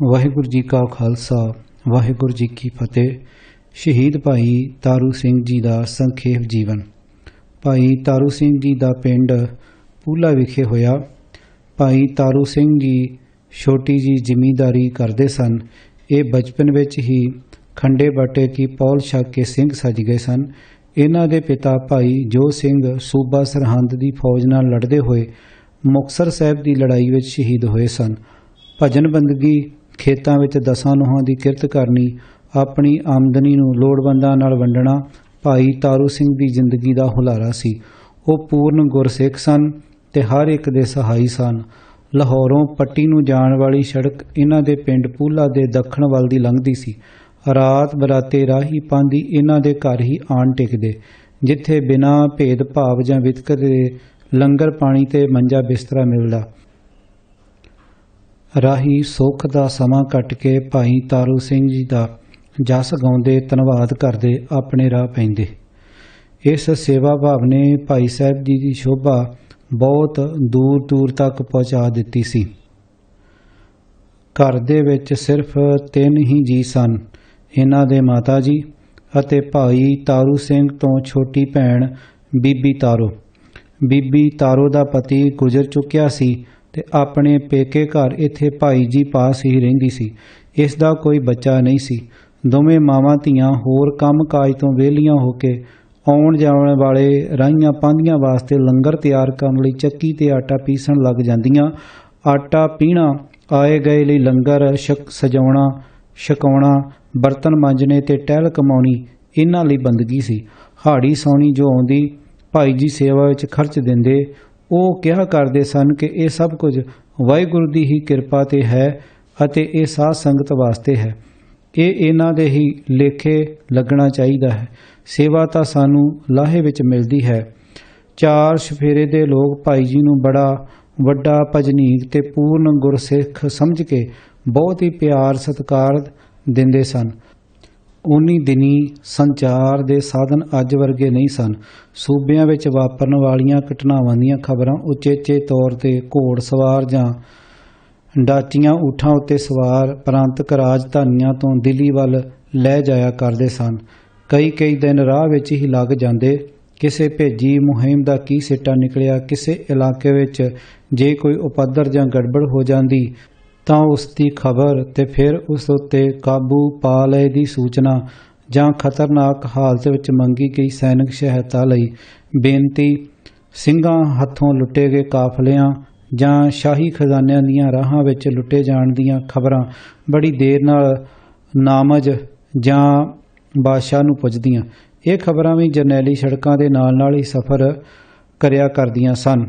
ਵਾਹਿਗੁਰੂ ਜੀ ਕਾ ਖਾਲਸਾ ਵਾਹਿਗੁਰੂ ਜੀ ਕੀ ਫਤਿਹ। ਸ਼ਹੀਦ ਭਾਈ ਤਾਰੂ ਸਿੰਘ ਜੀ ਦਾ ਸੰਖੇਪ ਜੀਵਨ। ਭਾਈ ਤਾਰੂ ਸਿੰਘ ਜੀ ਦਾ ਪਿੰਡ ਪੂਲਾ ਵਿਖੇ ਹੋਇਆ। ਭਾਈ ਤਾਰੂ ਸਿੰਘ ਜੀ ਛੋਟੀ ਜੀ ਜ਼ਿਮੀਂਦਾਰੀ ਕਰਦੇ ਸਨ। ਇਹ ਬਚਪਨ ਵਿੱਚ ਹੀ ਖੰਡੇ ਬਾਟੇ ਕੀ ਪੌਲ ਛਕ ਕੇ ਸਿੰਘ ਸੱਜ ਗਏ ਸਨ। ਇਹਨਾਂ ਦੇ ਪਿਤਾ ਭਾਈ ਜੋ ਸਿੰਘ ਸੂਬਾ ਸਰਹੰਦ ਦੀ ਫੌਜ ਨਾਲ ਲੜਦੇ ਹੋਏ ਮੁਕਤਸਰ ਸਾਹਿਬ ਦੀ ਲੜਾਈ ਵਿੱਚ ਸ਼ਹੀਦ ਹੋਏ ਸਨ। ਭਜਨ ਬੰਦਗੀ, ਖੇਤਾਂ ਵਿੱਚ ਦਸਾਂ ਨੋਹਾਂ ਦੀ ਕਿਰਤ ਕਰਨੀ, ਆਪਣੀ ਆਮਦਨੀ ਨੂੰ ਲੋੜਵੰਦਾਂ ਨਾਲ ਵੰਡਣਾ ਭਾਈ ਤਾਰੂ ਸਿੰਘ ਦੀ ਜ਼ਿੰਦਗੀ ਦਾ ਹੁਲਾਰਾ ਸੀ। ਉਹ ਪੂਰਨ ਗੁਰਸਿੱਖ ਸਨ ਤੇ ਹਰ ਇੱਕ ਦੇ ਸਹਾਈ ਸਨ। ਲਾਹੌਰੋਂ ਪੱਟੀ ਨੂੰ ਜਾਣ ਵਾਲੀ ਸੜਕ ਇਹਨਾਂ ਦੇ ਪਿੰਡ ਪੂਲਾ ਦੇ ਦੱਖਣ ਵੱਲ ਦੀ ਲੰਘਦੀ ਸੀ। ਰਾਤ ਬਰਾਤੇ ਰਾਹੀ ਪਾਂਦੀ ਇਹਨਾਂ ਦੇ ਘਰ ਹੀ ਆਣ ਟਿਕਦੇ, ਜਿੱਥੇ ਬਿਨਾਂ ਭੇਦ ਭਾਵ ਜਾਂ ਵਿਤਕਰੇ ਦੇ ਲੰਗਰ ਪਾਣੀ ਤੇ ਮੰਜਾ ਬਿਸਤਰਾ ਮਿਲਦਾ। ਰਾਹੀ ਸੁੱਖ ਦਾ ਸਮਾਂ ਕੱਟ ਕੇ ਭਾਈ ਤਾਰੂ ਸਿੰਘ ਜੀ ਦਾ ਜਸ ਗਾਉਂਦੇ, ਧੰਨਵਾਦ ਕਰਦੇ ਆਪਣੇ ਰਾਹ ਪੈਂਦੇ। ਇਸ ਸੇਵਾ ਭਾਵ ਨੇ ਭਾਈ ਸਾਹਿਬ ਜੀ ਦੀ ਸ਼ੋਭਾ ਬਹੁਤ ਦੂਰ ਦੂਰ ਤੱਕ ਪਹੁੰਚਾ ਦਿੱਤੀ ਸੀ। ਘਰ ਦੇ ਵਿੱਚ ਸਿਰਫ 3 ਹੀ ਜੀ ਸਨ, ਇਹਨਾਂ ਦੇ ਮਾਤਾ ਜੀ ਅਤੇ ਭਾਈ ਤਾਰੂ ਸਿੰਘ ਤੋਂ ਛੋਟੀ ਭੈਣ ਬੀਬੀ ਤਾਰੋ। ਬੀਬੀ ਤਾਰੋ ਦਾ ਪਤੀ ਗੁਜ਼ਰ ਚੁੱਕਿਆ ਸੀ ਤੇ ਆਪਣੇ ਪੇਕੇ ਘਰ ਇੱਥੇ ਭਾਈ ਜੀ ਪਾਸ ਹੀ ਰਹਿੰਦੀ ਸੀ। ਇਸ ਦਾ ਕੋਈ ਬੱਚਾ ਨਹੀਂ ਸੀ। ਦੋਵੇਂ ਮਾਵਾਂ ਧੀਆਂ ਹੋਰ ਕੰਮ ਕਾਜ ਤੋਂ ਵਿਹਲੀਆਂ ਹੋ ਕੇ ਆਉਣ ਜਾਣ ਵਾਲੇ ਰਾਹੀਆਂ ਪਾਂਧੀਆਂ ਵਾਸਤੇ ਲੰਗਰ ਤਿਆਰ ਕਰਨ ਲਈ ਚੱਕੀ ਤੇ ਆਟਾ ਪੀਸਣ ਲੱਗ ਜਾਂਦੀਆਂ। ਆਟਾ ਪੀਣਾ, ਆਏ ਗਏ ਲਈ ਲੰਗਰ ਸਜਾਉਣਾ, ਛਕਾਉਣਾ, ਬਰਤਨ ਮਾਂਜਣੇ ਤੇ ਟਹਿਲ ਕਮਾਉਣੀ ਇਹਨਾਂ ਲਈ ਬੰਦਗੀ ਸੀ। ਹਾੜੀ ਸੌਣੀ ਜੋ ਆਉਂਦੀ ਭਾਈ ਜੀ ਸੇਵਾ ਵਿੱਚ ਖਰਚ ਦਿੰਦੇ। ਉਹ ਕਿਹਾ ਕਰਦੇ ਸਨ ਕਿ ਇਹ ਸਭ ਕੁਝ ਵਾਹਿਗੁਰੂ ਦੀ ਹੀ ਕਿਰਪਾ ਤੇ ਹੈ ਅਤੇ ਇਹ ਸਾਧ ਸੰਗਤ ਵਾਸਤੇ ਹੈ। ਇਹ ਇਹਨਾਂ ਦੇ ਹੀ ਲੇਖੇ ਲੱਗਣਾ ਚਾਹੀਦਾ ਹੈ। ਸੇਵਾ ਤਾਂ ਸਾਨੂੰ ਲਾਹੇ ਵਿੱਚ ਮਿਲਦੀ ਹੈ। 4 ਚੁਫੇਰੇ ਦੇ ਲੋਕ ਭਾਈ ਜੀ ਨੂੰ ਬੜਾ ਵੱਡਾ ਭਜਨੀਕ ਤੇ ਪੂਰਨ ਗੁਰਸਿੱਖ ਸਮਝ ਕੇ ਬਹੁਤ ਹੀ ਪਿਆਰ ਸਤਿਕਾਰ ਦਿੰਦੇ ਸਨ। ਉਨੀ ਦਿਨੀ ਸੰਚਾਰ ਦੇ ਸਾਧਨ ਅੱਜ ਵਰਗੇ ਨਹੀਂ ਸਨ। ਸੂਬਿਆਂ ਵਿੱਚ ਵਾਪਰਨ ਵਾਲੀਆਂ ਘਟਨਾਵਾਂ ਦੀਆਂ ਖਬਰਾਂ ਉਚੇਚੇ ਤੌਰ ਤੇ ਘੋੜ ਸਵਾਰ ਜਾਂ ਡਾਚੀਆਂ ਊਠਾਂ ਉੱਤੇ ਸਵਾਰ ਪ੍ਰਾਂਤਕ ਰਾਜਧਾਨੀਆਂ ਤੋਂ ਦਿੱਲੀ ਵੱਲ ਲੈ ਜਾਇਆ ਕਰਦੇ ਸਨ। ਕਈ ਦਿਨ ਰਾਹ ਵਿੱਚ ਹੀ ਲੱਗ ਜਾਂਦੇ। ਕਿਸੇ ਭੇਜੀ ਮੁਹਿੰਮ ਦਾ ਕੀ ਸਿੱਟਾ ਨਿਕਲਿਆ, ਕਿਸੇ ਇਲਾਕੇ ਵਿੱਚ ਜੇ ਕੋਈ ਉਪੱਦਰ ਜਾਂ ਗੜਬੜ ਹੋ ਜਾਂਦੀ ਤਾਂ ਉਸ ਦੀ ਖਬਰ ਤੇ ਫਿਰ ਉਸ ਉੱਤੇ ਕਾਬੂ ਪਾ ਲਏ ਦੀ ਸੂਚਨਾ ਜਾਂ ਖਤਰਨਾਕ ਹਾਲਤ ਵਿੱਚ ਮੰਗੀ ਗਈ ਸੈਨਿਕ ਸਹਾਇਤਾ ਲਈ ਬੇਨਤੀ, ਸਿੰਘਾਂ ਹੱਥੋਂ ਲੁੱਟੇ ਗਏ ਕਾਫਲਿਆਂ ਜਾਂ ਸ਼ਾਹੀ ਖਜ਼ਾਨਿਆਂ ਦੀਆਂ ਰਾਹਾਂ ਵਿੱਚ ਲੁੱਟੇ ਜਾਣ ਦੀਆਂ ਖਬਰਾਂ ਬੜੀ ਦੇਰ ਨਾਲ ਨਾਮਜ ਜਾਂ ਬਾਦਸ਼ਾਹ ਨੂੰ ਪੁੱਜਦੀਆਂ। ਇਹ ਖਬਰਾਂ ਵੀ ਜਰਨੈਲੀ ਸੜਕਾਂ ਦੇ ਨਾਲ ਹੀ ਸਫ਼ਰ ਕਰਿਆ ਕਰਦੀਆਂ ਸਨ।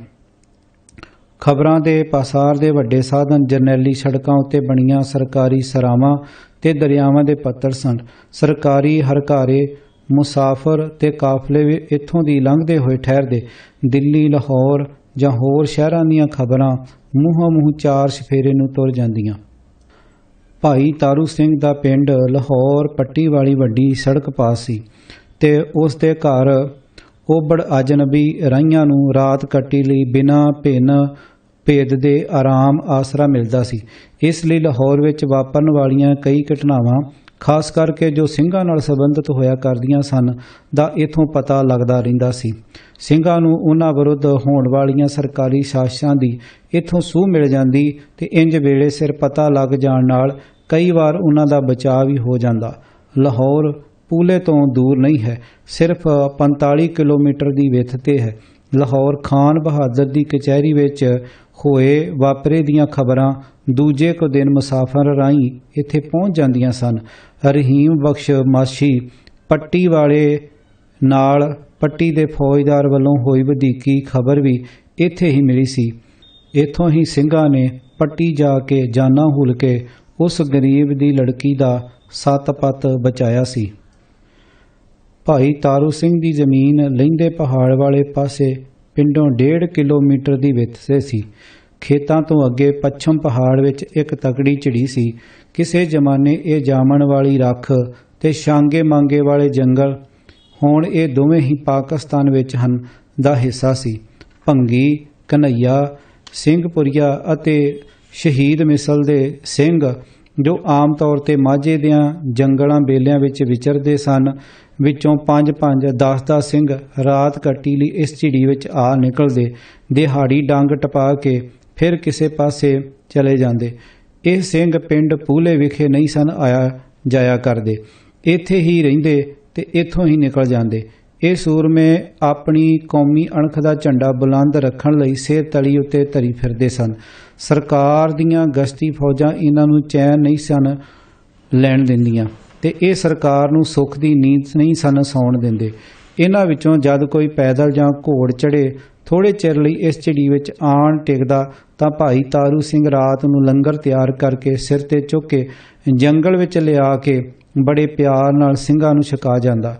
ਖਬਰਾਂ ਦੇ ਪਾਸਾਰ ਦੇ ਵੱਡੇ ਸਾਧਨ ਜਰਨੈਲੀ ਸੜਕਾਂ ਉੱਤੇ ਬਣੀਆਂ ਸਰਕਾਰੀ ਸਰਾਵਾਂ ਤੇ ਦਰਿਆਵਾਂ ਦੇ ਪੱਤਰ ਸਨ। ਸਰਕਾਰੀ ਹਰਕਾਰੇ, ਮੁਸਾਫਰ ਤੇ ਕਾਫਲੇ ਵੀ ਇੱਥੋਂ ਦੀ ਲੰਘਦੇ ਹੋਏ ਠਹਿਰਦੇ। ਦਿੱਲੀ, ਲਾਹੌਰ ਜਾਂ ਹੋਰ ਸ਼ਹਿਰਾਂ ਦੀਆਂ ਖਬਰਾਂ ਮੂੰਹੋਂ ਮੂੰਹ 4 ਚੁਫੇਰੇ ਨੂੰ ਤੁਰ ਜਾਂਦੀਆਂ। ਭਾਈ ਤਾਰੂ ਸਿੰਘ ਦਾ ਪਿੰਡ ਲਾਹੌਰ ਪੱਟੀ ਵਾਲੀ ਵੱਡੀ ਸੜਕ ਪਾਸ ਸੀ ਤੇ ਉਸ ਦੇ ਘਰ ਓਬੜ ਅਜਨਬੀ ਰਾਹੀਆਂ ਨੂੰ ਰਾਤ ਕੱਟੀ ਲਈ ਬਿਨਾਂ ਭੇਦ ਦੇ ਆਰਾਮ ਆਸਰਾ ਮਿਲਦਾ ਸੀ। ਇਸ ਲਈ ਲਾਹੌਰ ਵਿੱਚ ਵਾਪਰਨ ਵਾਲੀਆਂ ਕਈ ਘਟਨਾਵਾਂ, ਖਾਸ ਕਰਕੇ ਜੋ ਸਿੰਘਾਂ ਨਾਲ ਸੰਬੰਧਿਤ ਹੋਇਆ ਕਰਦੀਆਂ ਸਨ, ਦਾ ਇੱਥੋਂ ਪਤਾ ਲੱਗਦਾ ਰਹਿੰਦਾ ਸੀ। ਸਿੰਘਾਂ ਨੂੰ ਉਹਨਾਂ ਵਿਰੁੱਧ ਹੋਣ ਵਾਲੀਆਂ ਸਰਕਾਰੀ ਸਾਜ਼ਿਸ਼ਾਂ ਦੀ ਇੱਥੋਂ ਸੂਹ ਮਿਲ ਜਾਂਦੀ ਤੇ ਇੰਜ ਵੇਲੇ ਸਿਰ ਪਤਾ ਲੱਗ ਜਾਣ ਨਾਲ ਕਈ ਵਾਰ ਉਹਨਾਂ ਦਾ ਬਚਾਅ ਵੀ ਹੋ ਜਾਂਦਾ। ਲਾਹੌਰ ਪੂਲੇ ਤੋਂ ਦੂਰ ਨਹੀਂ ਹੈ, ਸਿਰਫ 45 ਕਿਲੋਮੀਟਰ ਦੀ ਵਿੱਥ ਤੇ ਹੈ। ਲਾਹੌਰ ਖਾਨ ਬਹਾਦਰ ਦੀ ਕਚਹਿਰੀ ਵਿੱਚ ਹੋਏ ਵਾਪਰੇ ਦੀਆਂ ਖਬਰਾਂ ਦੂਜੇ ਕੁ ਦਿਨ ਮੁਸਾਫਰ ਰਾਹੀਂ ਇੱਥੇ ਪਹੁੰਚ ਜਾਂਦੀਆਂ ਸਨ। ਰਹੀਮ ਬਖਸ਼ ਮਾਛੀ ਪੱਟੀ ਵਾਲੇ ਨਾਲ ਪੱਟੀ ਦੇ ਫੌਜਦਾਰ ਵੱਲੋਂ ਹੋਈ ਵਧੀਕੀ ਖਬਰ ਵੀ ਇੱਥੇ ਹੀ ਮਿਲੀ ਸੀ। ਇੱਥੋਂ ਹੀ ਸਿੰਘਾਂ ਨੇ ਪੱਟੀ ਜਾ ਕੇ ਜਾਨਾਂ ਹੁਲ ਕੇ ਉਸ ਗਰੀਬ ਦੀ ਲੜਕੀ ਦਾ 7 ਪੱਤ ਬਚਾਇਆ ਸੀ। ਭਾਈ ਤਾਰੂ ਸਿੰਘ ਦੀ ਜ਼ਮੀਨ ਲਹਿੰਦੇ ਪਹਾੜ ਵਾਲੇ ਪਾਸੇ ਪਿੰਡੋਂ 1.5 ਕਿਲੋਮੀਟਰ ਦੀ ਵਿੱਥ ਤੇ ਸੀ। ਖੇਤਾਂ ਤੋਂ ਅੱਗੇ ਪੱਛਮ ਪਹਾੜ ਵਿੱਚ ਇੱਕ ਤਕੜੀ ਝਿੜੀ ਸੀ। ਕਿਸੇ ਜ਼ਮਾਨੇ ਇਹ ਜਾਮਣ ਵਾਲੀ ਰੱਖ ਤੇ ਛਾਂਗੇ ਮਾਂਗੇ ਵਾਲੇ ਜੰਗਲ, ਹੁਣ ਇਹ ਦੋਵੇਂ ਹੀ ਪਾਕਿਸਤਾਨ ਵਿੱਚ ਹਨ, ਦਾ ਹਿੱਸਾ ਸੀ। ਭੰਗੀ, ਕਨ੍ਹਈਆ, ਸਿੰਘਪੁਰੀਆ ਅਤੇ ਸ਼ਹੀਦ ਮਿਸਲ ਦੇ ਸਿੰਘ जो आम तौर ते माझे दियां जंगलां बेलियां विच विचरदे सन। विचों 5-5 10-10 ਸਿੰਘ ਰਾਤ ਕੱਟੀ ਲਈ ਇਸ ਝਿੜੀ ਵਿੱਚ ਆ ਨਿਕਲਦੇ। ਦਿਹਾੜੀ ਡੰਗ ਟਪਾ ਕੇ ਫਿਰ ਕਿਸੇ ਪਾਸੇ ਚਲੇ ਜਾਂਦੇ। ਇਹ ਸਿੰਘ ਪਿੰਡ ਪੂਲੇ ਵਿਖੇ ਨਹੀਂ ਸਨ ਆਇਆ ਜਾਇਆ ਕਰਦੇ, ਇੱਥੇ ਹੀ ਰਹਿੰਦੇ ਤੇ ਇੱਥੋਂ ਹੀ ਨਿਕਲ ਜਾਂਦੇ। ਇਹ ਸੂਰਮੇ ਆਪਣੀ ਕੌਮੀ ਅਣਖ ਦਾ ਝੰਡਾ ਬੁਲੰਦ ਰੱਖਣ ਲਈ ਸਿਰ ਤਲੀ ਉੱਤੇ ਧਰੀ ਫਿਰਦੇ ਸਨ। ਸਰਕਾਰ ਦੀਆਂ ਗਸ਼ਤੀ ਫੌਜਾਂ ਇਹਨਾਂ ਨੂੰ ਚੈਨ ਨਹੀਂ ਸਨ ਲੈਣ ਦਿੰਦੀਆਂ ਤੇ ਇਹ ਸਰਕਾਰ ਨੂੰ ਸੁੱਖ ਦੀ ਨੀਂਦ ਨਹੀਂ ਸਨ ਸੌਣ ਦਿੰਦੇ। ਇਹਨਾਂ ਵਿੱਚੋਂ ਜਦ ਕੋਈ ਪੈਦਲ ਜਾਂ ਘੋੜ ਚੜ੍ਹੇ ਥੋੜ੍ਹੇ ਚਿਰ ਲਈ ਇਸ ਝਿੜੀ ਵਿੱਚ ਆਣ ਟਿਕਦਾ ਤਾਂ ਭਾਈ ਤਾਰੂ ਸਿੰਘ ਰਾਤ ਨੂੰ ਲੰਗਰ ਤਿਆਰ ਕਰਕੇ ਸਿਰ ਤੇ ਚੁੱਕ ਕੇ ਜੰਗਲ ਵਿੱਚ ਲਿਆ ਕੇ ਬੜੇ ਪਿਆਰ ਨਾਲ ਸਿੰਘਾਂ ਨੂੰ ਛਕਾ ਜਾਂਦਾ।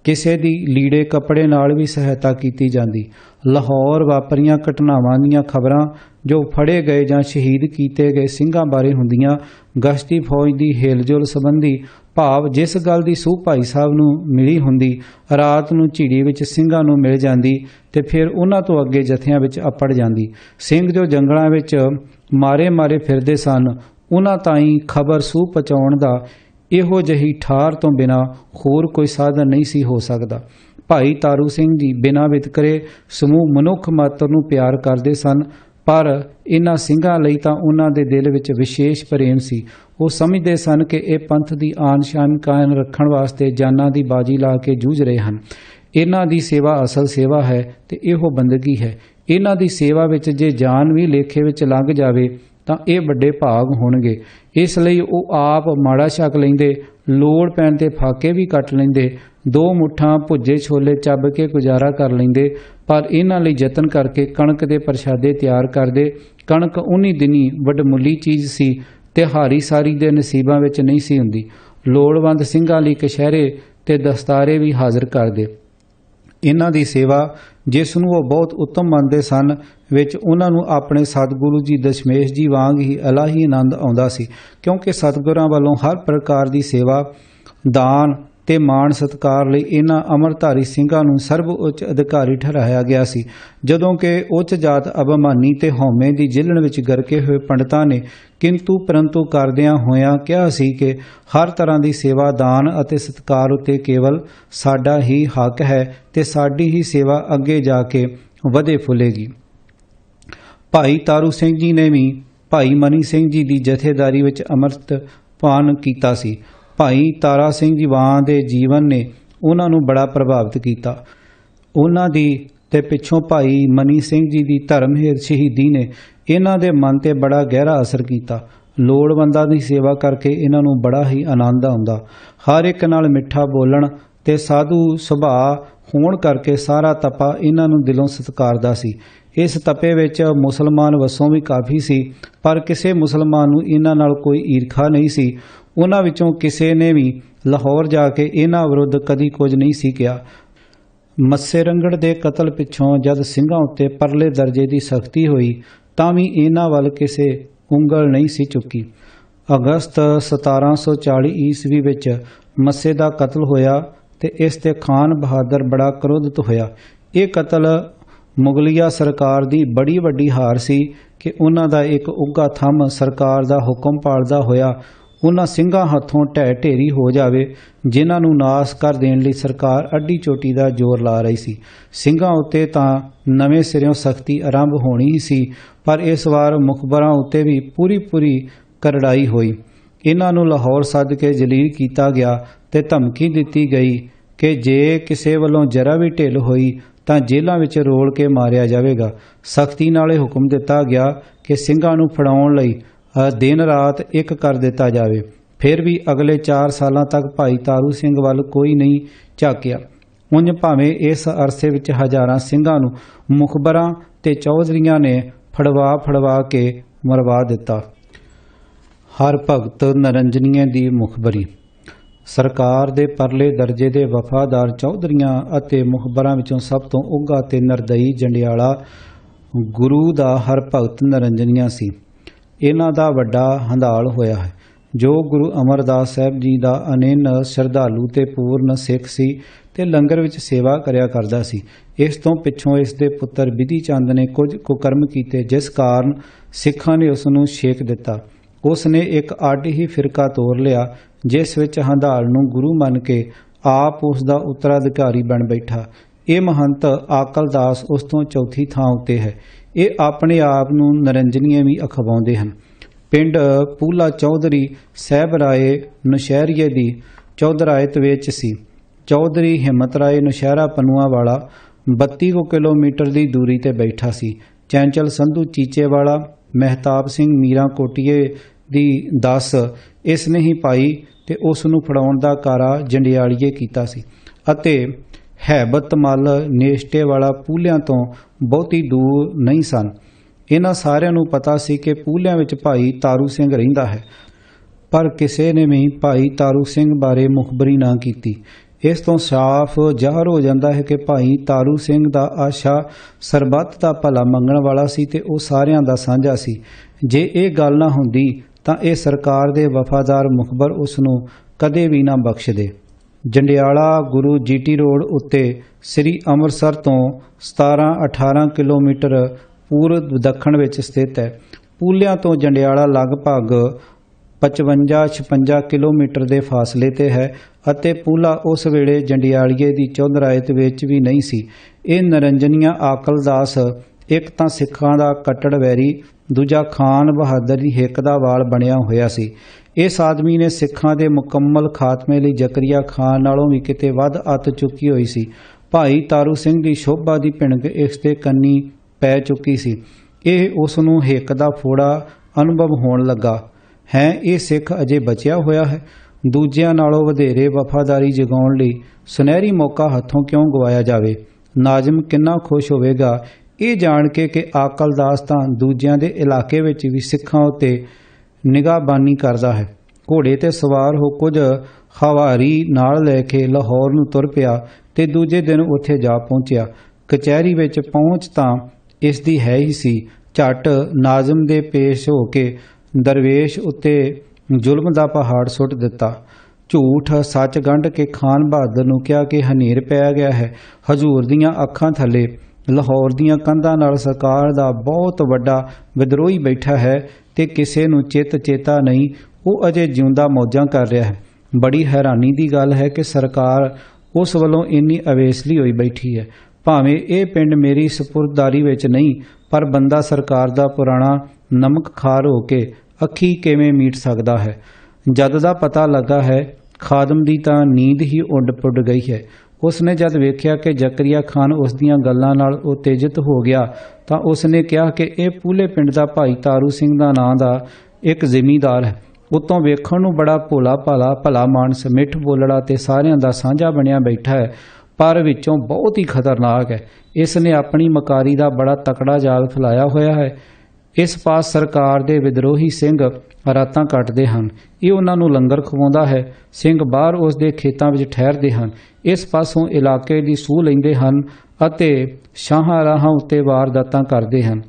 ਕਿਸੇ ਦੀ ਲੀੜੇ ਕੱਪੜੇ ਨਾਲ ਵੀ ਸਹਾਇਤਾ ਕੀਤੀ ਜਾਂਦੀ। ਲਾਹੌਰ ਵਾਪਰੀਆਂ ਘਟਨਾਵਾਂ ਦੀਆਂ ਖਬਰਾਂ ਜੋ ਫੜੇ ਗਏ ਜਾਂ ਸ਼ਹੀਦ ਕੀਤੇ ਗਏ ਸਿੰਘਾਂ ਬਾਰੇ ਹੁੰਦੀਆਂ। ਗਸ਼ਤੀ ਫੌਜ ਦੀ ਹਿਲਜੁਲ ਸੰਬੰਧੀ ਭਾਵ ਜਿਸ ਗੱਲ ਦੀ ਸੂਹ ਭਾਈ ਸਾਹਿਬ ਨੂੰ ਮਿਲੀ ਹੁੰਦੀ, ਰਾਤ ਨੂੰ ਝਿੜੀ ਵਿੱਚ ਸਿੰਘਾਂ ਨੂੰ ਮਿਲ ਜਾਂਦੀ ਤੇ ਫਿਰ ਉਹਨਾਂ ਤੋਂ ਅੱਗੇ ਜਥਿਆਂ ਵਿੱਚ ਅੱਪੜ ਜਾਂਦੀ। ਸਿੰਘ ਜੋ ਜੰਗਲਾਂ ਵਿੱਚ ਮਾਰੇ ਫਿਰਦੇ ਸਨ, ਉਹਨਾਂ ਤਾਈਂ ਖਬਰ ਸੂਹ ਪਹੁੰਚਾਉਣ ਦਾ ਇਹੋ ਜਿਹੀ ਠਾਰ ਤੋਂ ਬਿਨਾਂ ਹੋਰ ਕੋਈ ਸਾਧਨ ਨਹੀਂ ਸੀ ਹੋ ਸਕਦਾ। ਭਾਈ ਤਾਰੂ ਸਿੰਘ ਜੀ ਬਿਨਾਂ ਵਿਤਕਰੇ ਸਮੂਹ ਮਨੁੱਖ ਮਾਤਰ ਨੂੰ ਪਿਆਰ ਕਰਦੇ ਸਨ, ਪਰ ਇਹਨਾਂ ਸਿੰਘਾਂ ਲਈ ਤਾਂ ਉਹਨਾਂ ਦੇ ਦਿਲ ਵਿੱਚ ਵਿਸ਼ੇਸ਼ ਪ੍ਰੇਮ ਸੀ। ਉਹ ਸਮਝਦੇ ਸਨ ਕਿ ਇਹ ਪੰਥ ਦੀ ਆਨ ਸ਼ਾਨ ਕਾਇਮ ਰੱਖਣ ਵਾਸਤੇ ਜਾਨਾਂ ਦੀ ਬਾਜੀ ਲਾ ਕੇ ਜੂਝ ਰਹੇ ਹਨ। ਇਹਨਾਂ ਦੀ ਸੇਵਾ ਅਸਲ ਸੇਵਾ ਹੈ ਤੇ ਇਹੋ ਬੰਦਗੀ ਹੈ। ਇਹਨਾਂ ਦੀ ਸੇਵਾ ਵਿੱਚ ਜੇ ਜਾਨ ਵੀ ਲੇਖੇ ਵਿੱਚ ਲੰਘ ਜਾਵੇ ਤਾਂ ਇਹ ਵੱਡੇ ਭਾਗ ਹੋਣਗੇ। ਇਸ ਲਈ ਉਹ ਆਪ ਮਾੜਾ ਛਕ ਲੈਂਦੇ, ਲੋੜ ਪੈਣ ਤੇ ਫਾਕੇ ਵੀ ਕੱਟ ਲੈਂਦੇ, 2 ਮੁੱਠਾਂ ਭੁੱਜੇ ਛੋਲੇ ਚੱਬ ਕੇ ਗੁਜ਼ਾਰਾ ਕਰ ਲੈਂਦੇ, ਪਰ ਇਹਨਾਂ ਲਈ ਯਤਨ ਕਰਕੇ ਕਣਕ ਦੇ ਪ੍ਰਸ਼ਾਦੇ ਤਿਆਰ ਕਰਦੇ। ਕਣਕ ਉਨੀ ਦਿਨੀ ਵੱਡਮੁੱਲੀ ਚੀਜ਼ ਸੀ ਤੇ ਹਾਰੀ ਸਾਰੀ ਦੇ ਨਸੀਬਾਂ ਵਿੱਚ ਨਹੀਂ ਸੀ ਹੁੰਦੀ। ਲੋੜਵੰਦ ਸਿੰਘਾਂ ਲਈ ਕਸ਼ਹਿਰੇ ਤੇ ਦਸਤਾਰੇ ਵੀ ਹਾਜ਼ਰ ਕਰਦੇ। ਇਹਨਾਂ ਦੀ ਸੇਵਾ ਜਿਸ ਨੂੰ ਉਹ ਬਹੁਤ ਉੱਤਮ ਮੰਨਦੇ ਸਨ ਵਿੱਚ ਉਹਨਾਂ ਨੂੰ ਆਪਣੇ ਸਤਿਗੁਰੂ ਜੀ ਦਸ਼ਮੇਸ਼ ਜੀ ਵਾਂਗ ਹੀ ਇਲਾਹੀ ਆਨੰਦ ਆਉਂਦਾ ਸੀ, ਕਿਉਂਕਿ ਸਤਿਗੁਰਾਂ ਵੱਲੋਂ ਹਰ ਪ੍ਰਕਾਰ ਦੀ ਸੇਵਾ, ਦਾਨ ਤੇ ਮਾਣ ਸਤਿਕਾਰ ਲਈ ਇਹਨਾਂ ਅਮਰਧਾਰੀ ਸਿੰਘਾਂ ਨੂੰ ਸਰਬ ਉੱਚ ਅਧਿਕਾਰੀ ਠਹਿਰਾਇਆ ਗਿਆ ਸੀ। ਜਦੋਂ ਕਿ ਉੱਚ ਜਾਤ ਅਭਿਮਾਨੀ ਤੇ ਹਉਮੈ ਦੀ ਜਿਲਣ ਵਿੱਚ ਗਰਕੇ ਹੋਏ ਪੰਡਤਾਂ ਨੇ ਕਿੰਤੂ ਪਰੰਤੂ ਕਰਦਿਆਂ ਹੋਇਆਂ ਕਿਹਾ ਸੀ ਕਿ ਹਰ ਤਰ੍ਹਾਂ ਦੀ ਸੇਵਾ, ਦਾਨ ਅਤੇ ਸਤਿਕਾਰ ਉੱਤੇ ਕੇਵਲ ਸਾਡਾ ਹੀ ਹੱਕ ਹੈ ਤੇ ਸਾਡੀ ਹੀ ਸੇਵਾ ਅੱਗੇ ਜਾ ਕੇ ਵਧੇ ਫੁੱਲੇਗੀ। ਭਾਈ ਤਾਰੂ ਸਿੰਘ ਜੀ ਨੇ ਵੀ ਭਾਈ ਮਨੀ ਸਿੰਘ ਜੀ ਦੀ ਜਥੇਦਾਰੀ ਵਿੱਚ ਅੰਮ੍ਰਿਤ ਪਾਨ ਕੀਤਾ ਸੀ। ਭਾਈ ਤਾਰਾ ਸਿੰਘ ਜੀ ਵਾਂ ਦੇ ਜੀਵਨ ਨੇ ਉਹਨਾਂ ਨੂੰ ਬੜਾ ਪ੍ਰਭਾਵਿਤ ਕੀਤਾ। ਉਹਨਾਂ ਦੀ ਤੇ ਪਿੱਛੋਂ ਭਾਈ ਮਨੀ ਸਿੰਘ ਜੀ ਦੀ ਧਰਮਹੇਤ ਸ਼ਹੀਦੀ ਨੇ ਇਹਨਾਂ ਦੇ ਮਨ ਤੇ ਬੜਾ ਗਹਿਰਾ ਅਸਰ ਕੀਤਾ। ਲੋੜਵੰਦਾਂ ਦੀ ਸੇਵਾ ਕਰਕੇ ਇਹਨਾਂ ਨੂੰ ਬੜਾ ਹੀ ਆਨੰਦ ਆਉਂਦਾ। ਹਰ ਇੱਕ ਨਾਲ ਮਿੱਠਾ ਬੋਲਣ ਤੇ ਸਾਧੂ ਸੁਭਾਅ ਹੋਣ ਕਰਕੇ ਸਾਰਾ ਤਪਾ ਇਹਨਾਂ ਨੂੰ ਦਿਲੋਂ ਸਤਿਕਾਰਦਾ ਸੀ। ਇਸ ਤਪੇ ਵਿੱਚ ਮੁਸਲਮਾਨ ਵਸੋਂ ਵੀ ਕਾਫੀ ਸੀ, ਪਰ ਕਿਸੇ ਮੁਸਲਮਾਨ ਨੂੰ ਇਹਨਾਂ ਨਾਲ ਕੋਈ ਈਰਖਾ ਨਹੀਂ ਸੀ। ਉਹਨਾਂ ਵਿੱਚੋਂ ਕਿਸੇ ਨੇ ਵੀ ਲਾਹੌਰ ਜਾ ਕੇ ਇਹਨਾਂ ਵਿਰੁੱਧ ਕਦੀ ਕੁਝ ਨਹੀਂ ਸੀ ਕਿਹਾ। ਮੱਸੇ ਰੰਗੜ ਦੇ ਕਤਲ ਪਿੱਛੋਂ ਜਦ ਸਿੰਘਾਂ ਉੱਤੇ ਪਰਲੇ ਦਰਜੇ ਦੀ ਸਖਤੀ ਹੋਈ ਤਾਂ ਵੀ ਇਹਨਾਂ ਵੱਲ ਕਿਸੇ ਉਂਗਲ ਨਹੀਂ ਸੀ ਚੁੱਕੀ। ਅਗਸਤ 1740 ਈਸਵੀ ਵਿੱਚ ਮੱਸੇ ਦਾ ਕਤਲ ਹੋਇਆ ਤੇ ਇਸ ਤੇ ਖਾਨ ਬਹਾਦਰ ਬੜਾ ਕ੍ਰੋਧਿਤ ਹੋਇਆ। ਇਹ ਕਤਲ ਮੁਗਲਿਆ ਸਰਕਾਰ ਦੀ ਬੜੀ ਵੱਡੀ ਹਾਰ ਸੀ ਕਿ ਉਹਨਾਂ ਦਾ ਇੱਕ ਉੱਘਾ ਥੰਮ ਸਰਕਾਰ ਦਾ ਹੁਕਮ ਪਾਲਦਾ ਹੋਇਆ ਉਹਨਾਂ ਸਿੰਘਾਂ ਹੱਥੋਂ ਢਹਿ ਢੇਰੀ ਹੋ ਜਾਵੇ ਜਿਨ੍ਹਾਂ ਨੂੰ ਨਾਸ ਕਰ ਦੇਣ ਲਈ ਸਰਕਾਰ ਅੱਡੀ ਚੋਟੀ ਦਾ ਜ਼ੋਰ ਲਾ ਰਹੀ ਸੀ। ਸਿੰਘਾਂ ਉੱਤੇ ਤਾਂ ਨਵੇਂ ਸਿਰਿਓਂ ਸਖਤੀ ਆਰੰਭ ਹੋਣੀ ਹੀ ਸੀ, ਪਰ ਇਸ ਵਾਰ ਮੁਖਬਰਾਂ ਉੱਤੇ ਵੀ ਪੂਰੀ ਕਰੜਾਈ ਹੋਈ। ਇਹਨਾਂ ਨੂੰ ਲਾਹੌਰ ਸੱਦ ਕੇ ਜਲੀਲ ਕੀਤਾ ਗਿਆ ਤੇ ਧਮਕੀ ਦਿੱਤੀ ਗਈ ਕਿ ਜੇ ਕਿਸੇ ਵੱਲੋਂ ਜਰਾ ਵੀ ਢਿੱਲ ਹੋਈ ਤਾਂ ਜੇਲ੍ਹਾਂ ਵਿੱਚ ਰੋਲ ਕੇ ਮਾਰਿਆ ਜਾਵੇਗਾ। ਸਖਤੀ ਨਾਲ ਇਹ ਹੁਕਮ ਦਿੱਤਾ ਗਿਆ ਕਿ ਸਿੰਘਾਂ ਨੂੰ ਫੜਾਉਣ ਲਈ ਦਿਨ ਰਾਤ ਇੱਕ ਕਰ ਦਿੱਤਾ ਜਾਵੇ। ਫਿਰ ਵੀ ਅਗਲੇ 4 ਸਾਲਾਂ ਤੱਕ ਭਾਈ ਤਾਰੂ ਸਿੰਘ ਵੱਲ ਕੋਈ ਨਹੀਂ ਝਾਕਿਆ। ਉਂਝ ਭਾਵੇਂ ਇਸ ਅਰਸੇ ਵਿੱਚ ਹਜ਼ਾਰਾਂ ਸਿੰਘਾਂ ਨੂੰ ਮੁਖਬਰਾਂ ਤੇ ਚੌਧਰੀਆਂ ਨੇ ਫੜਵਾ ਕੇ ਮਰਵਾ ਦਿੱਤਾ। ਹਰ ਭਗਤ ਨਰੰਜਨੀਏ ਦੀ ਮੁਖਬਰੀ। ਸਰਕਾਰ ਦੇ ਪਰਲੇ ਦਰਜੇ ਦੇ ਵਫਾਦਾਰ ਚੌਧਰੀਆਂ ਅਤੇ ਮੁਖਬਰਾਂ ਵਿੱਚੋਂ ਸਭ ਤੋਂ ਉੱਘਾ ਤੇ ਨਿਰਦਈ ਜੰਡਿਆਲਾ ਗੁਰੂ ਦਾ ਹਰ ਭਗਤ ਨਰੰਜਨੀਆ ਸੀ। ਇਹਨਾਂ ਦਾ ਵੱਡਾ ਹੰਧਾਲ ਹੋਇਆ ਹੈ, ਜੋ ਗੁਰੂ ਅਮਰਦਾਸ ਸਾਹਿਬ ਜੀ ਦਾ ਅਨੰਨ ਸ਼ਰਧਾਲੂ ਤੇ ਪੂਰਨ ਸਿੱਖ ਸੀ ਤੇ ਲੰਗਰ ਵਿੱਚ ਸੇਵਾ ਕਰਿਆ ਕਰਦਾ ਸੀ। ਇਸ ਤੋਂ ਪਿੱਛੋਂ ਇਸ ਦੇ ਪੁੱਤਰ ਬਿਧੀ ਚੰਦ ਨੇ ਕੁਝ ਕੁਕਰਮ ਕੀਤੇ, ਜਿਸ ਕਾਰਨ ਸਿੱਖਾਂ ਨੇ ਉਸ ਨੂੰ ਛੇਕ ਦਿੱਤਾ। उसने एक अड ही फिरका तोड़ लिया जिस विच हंधाल नूं गुरु मन के आप उसका उत्तराधिकारी बन बैठा। ये महंत आकलदास उस तो चौथी थां उत्ते है। ये अपने आप नूं नरंजनीय भी अखवाउंदे हन। पिंड पूला चौधरी साहब राय नौशहरीए दी चौधरायत विच सी। चौधरी हिम्मत राय नौशहरा पनुआ वाला 32 किलोमीटर की दूरी ते बैठा सी। चैंचल संधू चीचे वाला महताब सिंह मीरा कोटीए दी 10 इसने ही पाई ते उस नूं फड़ाउण दा कारा जंडियालीए कीता सी अते हैबत मल नेष्टे वाला पूलियां तो बहुती दूर नहीं सन। इन्हां सारिਆਂ ਨੂੰ पता सी कि पूलियां विच भाई तारू सिंह रहिंदा है, पर किसी ने भी भाई तारू सिंह बारे मुखबरी ना की। इस तो साफ ਜ਼ਾਹਰ हो जाता है कि भाई तारू सिंह दा आशा सरबत दा भला मंगण वाला सी ते ਉਹ ਸਾਰਿਆਂ ਦਾ ਸਾਂਝਾ ਸੀ। जे ਇਹ ਗੱਲ ਨਾ ਹੁੰਦੀ ਤਾਂ ਇਹ ਸਰਕਾਰ ਦੇ ਵਫਾਦਾਰ ਮੁਖਬਰ ਉਸ ਨੂੰ ਕਦੇ ਵੀ ਨਾ ਬਖਸ਼ਦੇ। ਜੰਡਿਆਲਾ ਗੁਰੂ ਜੀਟੀ ਰੋਡ ਉੱਤੇ ਸ੍ਰੀ ਅੰਮ੍ਰਿਤਸਰ ਤੋਂ 17-18 ਕਿਲੋਮੀਟਰ ਪੂਰਬ ਦੱਖਣ ਵਿੱਚ ਸਥਿਤ ਹੈ। ਪੂਲਿਆਂ ਤੋਂ ਜੰਡਿਆਲਾ ਲਗਭਗ 55-56 ਕਿਲੋਮੀਟਰ ਦੇ ਫਾਸਲੇ ਤੇ ਹੈ ਅਤੇ ਪੂਲਾ ਉਸ ਵੇਲੇ ਜੰਡਿਆਲੀਏ ਦੀ ਚੌਧਰਾਇਤ ਵਿੱਚ ਵੀ ਨਹੀਂ ਸੀ। ਇਹ ਨਰੰਜਨੀਆ ਆਕਲਦਾਸ ਇੱਕ ਤਾਂ ਸਿੱਖਾਂ ਦਾ ਕੱਟੜ ਵੈਰੀ, ਦੂਜਾ ਖਾਨ ਬਹਾਦਰ ਦੀ ਹਿੱਕ ਦਾ ਵਾਲ ਬਣਿਆ ਹੋਇਆ ਸੀ। ਇਸ ਆਦਮੀ ਨੇ ਸਿੱਖਾਂ ਦੇ ਮੁਕੰਮਲ ਖਾਤਮੇ ਲਈ ਜ਼ਕਰੀਆ ਖਾਨ ਨਾਲੋਂ ਵੀ ਕਿਤੇ ਵੱਧ ਅੱਤ ਚੁੱਕੀ ਹੋਈ ਸੀ। ਭਾਈ ਤਾਰੂ ਸਿੰਘ ਦੀ ਸ਼ੋਭਾ ਦੀ ਭਿਣਕ ਇਸ ਤੇ ਕੰਨੀ ਪੈ ਚੁੱਕੀ ਸੀ। ਇਹ ਉਸ ਨੂੰ ਹਿੱਕ ਦਾ ਫੋੜਾ ਅਨੁਭਵ ਹੋਣ ਲੱਗਾ ਹੈ। ਇਹ ਸਿੱਖ ਅਜੇ ਬਚਿਆ ਹੋਇਆ ਹੈ। ਦੂਜਿਆਂ ਨਾਲੋਂ ਵਧੇਰੇ ਵਫਾਦਾਰੀ ਜਗਾਉਣ ਲਈ ਸੁਨਹਿਰੀ ਮੌਕਾ ਹੱਥੋਂ ਕਿਉਂ ਗਵਾਇਆ ਜਾਵੇ। ਨਾਜ਼ਮ ਕਿੰਨਾ ਖੁਸ਼ ਹੋਵੇਗਾ ਇਹ ਜਾਣ ਕੇ ਕਿ ਆਕਲਦਾਸ ਤਾਂ ਦੂਜਿਆਂ ਦੇ ਇਲਾਕੇ ਵਿੱਚ ਵੀ ਸਿੱਖਾਂ ਉੱਤੇ ਨਿਗਾਹਬਾਨੀ ਕਰਦਾ ਹੈ। ਘੋੜੇ ਤੇ ਸਵਾਰ ਹੋ ਕੁਝ ਹਵਾਰੀ ਨਾਲ ਲੈ ਕੇ ਲਾਹੌਰ ਨੂੰ ਤੁਰ ਪਿਆ ਤੇ ਦੂਜੇ ਦਿਨ ਉੱਥੇ ਜਾ ਪਹੁੰਚਿਆ। ਕਚਹਿਰੀ ਵਿੱਚ ਪਹੁੰਚ ਤਾਂ ਇਸ ਦੀ ਹੈ ਹੀ ਸੀ। ਝੱਟ ਨਾਜ਼ਮ ਦੇ ਪੇਸ਼ ਹੋ ਕੇ ਦਰਵੇਸ਼ ਉੱਤੇ ਜ਼ੁਲਮ ਦਾ ਪਹਾੜ ਸੁੱਟ ਦਿੱਤਾ। ਝੂਠ ਸੱਚ ਗੰਢ ਕੇ ਖਾਨ ਬਹਾਦਰ ਨੂੰ ਕਿਹਾ ਕਿ ਹਨੇਰ ਪੈ ਗਿਆ ਹੈ। ਹਜ਼ੂਰ ਦੀਆਂ ਅੱਖਾਂ ਥੱਲੇ ਲਾਹੌਰ ਦੀਆਂ ਕੰਧਾਂ ਨਾਲ ਸਰਕਾਰ ਦਾ ਬਹੁਤ ਵੱਡਾ ਵਿਦਰੋਹੀ ਬੈਠਾ ਹੈ ਤੇ ਕਿਸੇ ਨੂੰ ਚਿੱਤ ਚੇਤਾ ਨਹੀਂ, ਉਹ ਅਜੇ ਜਿਉਂਦਾ ਮੌਜਾਂ ਕਰ ਰਿਹਾ ਹੈ। ਬੜੀ ਹੈਰਾਨੀ ਦੀ ਗੱਲ ਹੈ ਕਿ ਸਰਕਾਰ ਉਸ ਵੱਲੋਂ ਇੰਨੀ ਅਵੇਸਲੀ ਹੋਈ ਬੈਠੀ ਹੈ। ਭਾਵੇਂ ਇਹ ਪਿੰਡ ਮੇਰੀ ਸਪੁਰਦਦਾਰੀ ਵਿੱਚ ਨਹੀਂ, ਪਰ ਬੰਦਾ ਸਰਕਾਰ ਦਾ ਪੁਰਾਣਾ ਨਮਕ ਖਾਰ ਹੋ ਕੇ ਅੱਖੀ ਕਿਵੇਂ ਮੀਟ ਸਕਦਾ ਹੈ। ਜਦ ਦਾ ਪਤਾ ਲੱਗਾ ਹੈ ਖਾਦਮ ਦੀ ਤਾਂ ਨੀਂਦ ਹੀ ਉੱਡ ਪੁੱਡ ਗਈ ਹੈ। ਉਸਨੇ ਜਦ ਵੇਖਿਆ ਕਿ ਜ਼ਕਰੀਆ ਖਾਨ ਉਸ ਦੀਆਂ ਗੱਲਾਂ ਨਾਲ ਉਤੇਜਿਤ ਹੋ ਗਿਆ ਤਾਂ ਉਸਨੇ ਕਿਹਾ ਕਿ ਇਹ ਪੂਲੇ ਪਿੰਡ ਦਾ ਭਾਈ ਤਾਰੂ ਸਿੰਘ ਦਾ ਨਾਂ ਦਾ ਇੱਕ ਜ਼ਿਮੀਂਦਾਰ ਹੈ। ਉਤੋਂ ਵੇਖਣ ਨੂੰ ਬੜਾ ਭੋਲਾ ਭਾਲਾ ਭਲਾ ਮਾਨਸ, ਮਿੱਠ ਬੋਲੜਾ ਤੇ ਸਾਰਿਆਂ ਦਾ ਸਾਂਝਾ ਬਣਿਆ ਬੈਠਾ ਹੈ, ਪਰ ਵਿੱਚੋਂ ਬਹੁਤ ਹੀ ਖਤਰਨਾਕ ਹੈ। ਇਸ ਨੇ ਆਪਣੀ ਮਕਾਰੀ ਦਾ ਬੜਾ ਤਕੜਾ ਜਾਲ ਫੈਲਾਇਆ ਹੋਇਆ ਹੈ। ਇਸ ਪਾਸ ਸਰਕਾਰ ਦੇ ਵਿਦਰੋਹੀ ਸਿੰਘ ਰਾਤਾਂ ਕੱਟਦੇ ਹਨ, ਇਹ ਉਹਨਾਂ ਨੂੰ ਲੰਗਰ ਖਵਾਉਂਦਾ ਹੈ। ਸਿੰਘ ਬਾਹਰ ਉਸ ਦੇ ਖੇਤਾਂ ਵਿੱਚ ਠਹਿਰਦੇ ਹਨ। ਇਸ ਪਾਸੋਂ ਇਲਾਕੇ ਦੀ ਸੂਹ ਲੈਂਦੇ ਹਨ ਅਤੇ ਸ਼ਾਹਾਂ ਰਾਹਾਂ ਉੱਤੇ ਵਾਰਦਾਤਾਂ ਕਰਦੇ ਹਨ।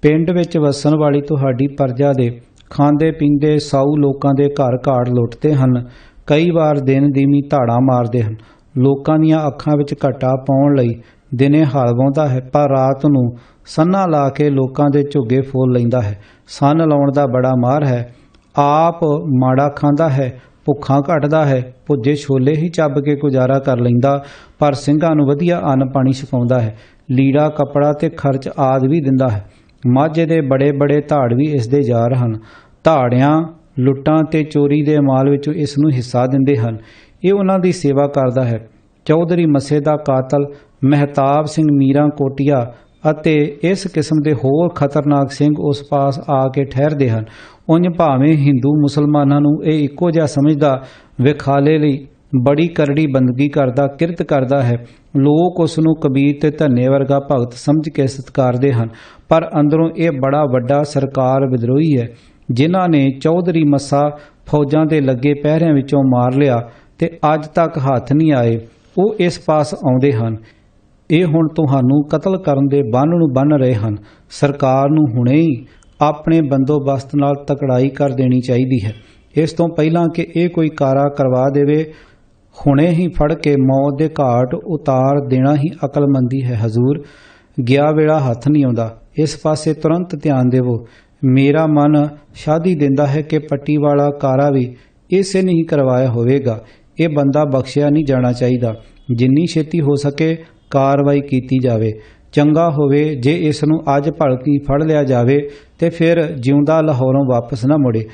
ਪਿੰਡ ਵਿੱਚ ਵਸਣ ਵਾਲੀ ਤੁਹਾਡੀ ਪ੍ਰਜਾ ਦੇ ਖਾਂਦੇ ਪੀਂਦੇ ਸਾਊ ਲੋਕਾਂ ਦੇ ਘਰ ਘਾੜ ਲੁੱਟਦੇ ਹਨ। ਕਈ ਵਾਰ ਦਿਨ ਦੀਵੀਂ ਧਾੜਾਂ ਮਾਰਦੇ ਹਨ। ਲੋਕਾਂ ਦੀਆਂ ਅੱਖਾਂ ਵਿੱਚ ਘੱਟਾ ਪਾਉਣ ਲਈ ਦਿਨੇ ਹਲ ਵਾਹੁੰਦਾ ਹੈ, ਪਰ ਰਾਤ ਨੂੰ ਸੰਨਾ ਲਾ ਕੇ ਲੋਕਾਂ ਦੇ ਝੁੱਗੇ ਫੋਲ ਲੈਂਦਾ ਹੈ। ਸੰਨ ਲਾਉਣ ਦਾ ਬੜਾ ਮਾਰ ਹੈ। ਆਪ ਮਾੜਾ ਖਾਂਦਾ ਹੈ, ਭੁੱਖਾਂ ਘਟਦਾ ਹੈ, ਭੁੱਜੇ ਛੋਲੇ ਹੀ ਚੱਬ ਕੇ ਗੁਜ਼ਾਰਾ ਕਰ ਲੈਂਦਾ, ਪਰ ਸਿੰਘਾਂ ਨੂੰ ਵਧੀਆ ਅੰਨ ਪਾਣੀ ਛਕਾਉਂਦਾ ਹੈ। ਲੀੜਾ ਕੱਪੜਾ ਤੇ ਖਰਚ ਆਦਿ ਵੀ ਦਿੰਦਾ ਹੈ। ਮਾਝੇ ਦੇ ਬੜੇ ਬੜੇ ਧਾੜ ਵੀ ਇਸ ਦੇ ਯਾਰ ਹਨ। ਧਾੜਿਆਂ ਲੁੱਟਾਂ ਤੇ ਚੋਰੀ ਦੇ ਮਾਲ ਵਿੱਚੋਂ ਇਸ ਨੂੰ ਹਿੱਸਾ ਦਿੰਦੇ ਹਨ। ਇਹ ਉਹਨਾਂ ਦੀ ਸੇਵਾ ਕਰਦਾ ਹੈ। ਚੌਧਰੀ ਮੱਸੇ ਦਾ ਕਾਤਲ ਮਹਿਤਾਬ ਸਿੰਘ ਮੀਰਾ ਕੋਟੀਆ ਅਤੇ ਇਸ ਕਿਸਮ ਦੇ ਹੋਰ ਖਤਰਨਾਕ ਸਿੰਘ ਉਸ ਪਾਸ ਆ ਕੇ ਠਹਿਰਦੇ ਹਨ। ਉਂਝ ਭਾਵੇਂ ਹਿੰਦੂ ਮੁਸਲਮਾਨਾਂ ਨੂੰ ਇਹ ਇੱਕੋ ਜਿਹਾ ਸਮਝਦਾ, ਵਿਖਾਲੇ ਲਈ ਬੜੀ ਕਰੜੀ ਬੰਦਗੀ ਕਰਦਾ, ਕਿਰਤ ਕਰਦਾ ਹੈ। ਲੋਕ ਉਸ ਨੂੰ ਕਬੀਰ ਤੇ ਧੰਨੇ ਵਰਗਾ ਭਗਤ ਸਮਝ ਕੇ ਸਤਿਕਾਰਦੇ ਹਨ, ਪਰ ਅੰਦਰੋਂ ਇਹ ਬੜਾ ਵੱਡਾ ਸਰਕਾਰ ਵਿਦਰੋਹੀ ਹੈ, ਜਿਨ੍ਹਾਂ ਨੇ ਚੌਧਰੀ ਮੱਸਾ ਫੌਜਾਂ ਦੇ ਲੱਗੇ ਪਹਿਰਿਆਂ ਵਿੱਚੋਂ ਮਾਰ ਲਿਆ ਤੇ ਅੱਜ ਤੱਕ ਹੱਥ ਨਹੀਂ ਆਏ। ਉਹ ਇਸ ਪਾਸ ਆਉਂਦੇ ਹਨ। ਇਹ ਹੁਣ ਤੁਹਾਨੂੰ ਕਤਲ ਕਰਨ ਦੇ ਬੰਨ ਨੂੰ ਬੰਨ੍ਹ ਰਹੇ ਹਨ। ਸਰਕਾਰ ਨੂੰ ਹੁਣੇ ਹੀ ਆਪਣੇ ਬੰਦੋਬਸਤ ਨਾਲ ਤਕੜਾਈ ਕਰ ਦੇਣੀ ਚਾਹੀਦੀ ਹੈ। ਇਸ ਤੋਂ ਪਹਿਲਾਂ ਕਿ ਇਹ ਕੋਈ ਕਾਰਾ ਕਰਵਾ ਦੇਵੇ, ਹੁਣੇ ਹੀ ਫੜ ਕੇ ਮੌਤ ਦੇ ਘਾਟ ਉਤਾਰ ਦੇਣਾ ਹੀ ਅਕਲਮੰਦੀ ਹੈ। ਹਜ਼ੂਰ, ਗਿਆ ਵੇਲਾ ਹੱਥ ਨਹੀਂ ਆਉਂਦਾ। ਇਸ ਪਾਸੇ ਤੁਰੰਤ ਧਿਆਨ ਦੇਵੋ। मेरा मन शादी दिंदा है कि पट्टी वाला कारा भी इसे नहीं करवाया होवेगा। ये बंदा बख्शिया नहीं जाना चाहिए। जिन्नी छेती हो सके कार्रवाई की जावे। चंगा होवे जे इस नूं अज भलकी फड़ लिया जावे ते फिर जिउंदा लाहौरों वापस ना मुड़े।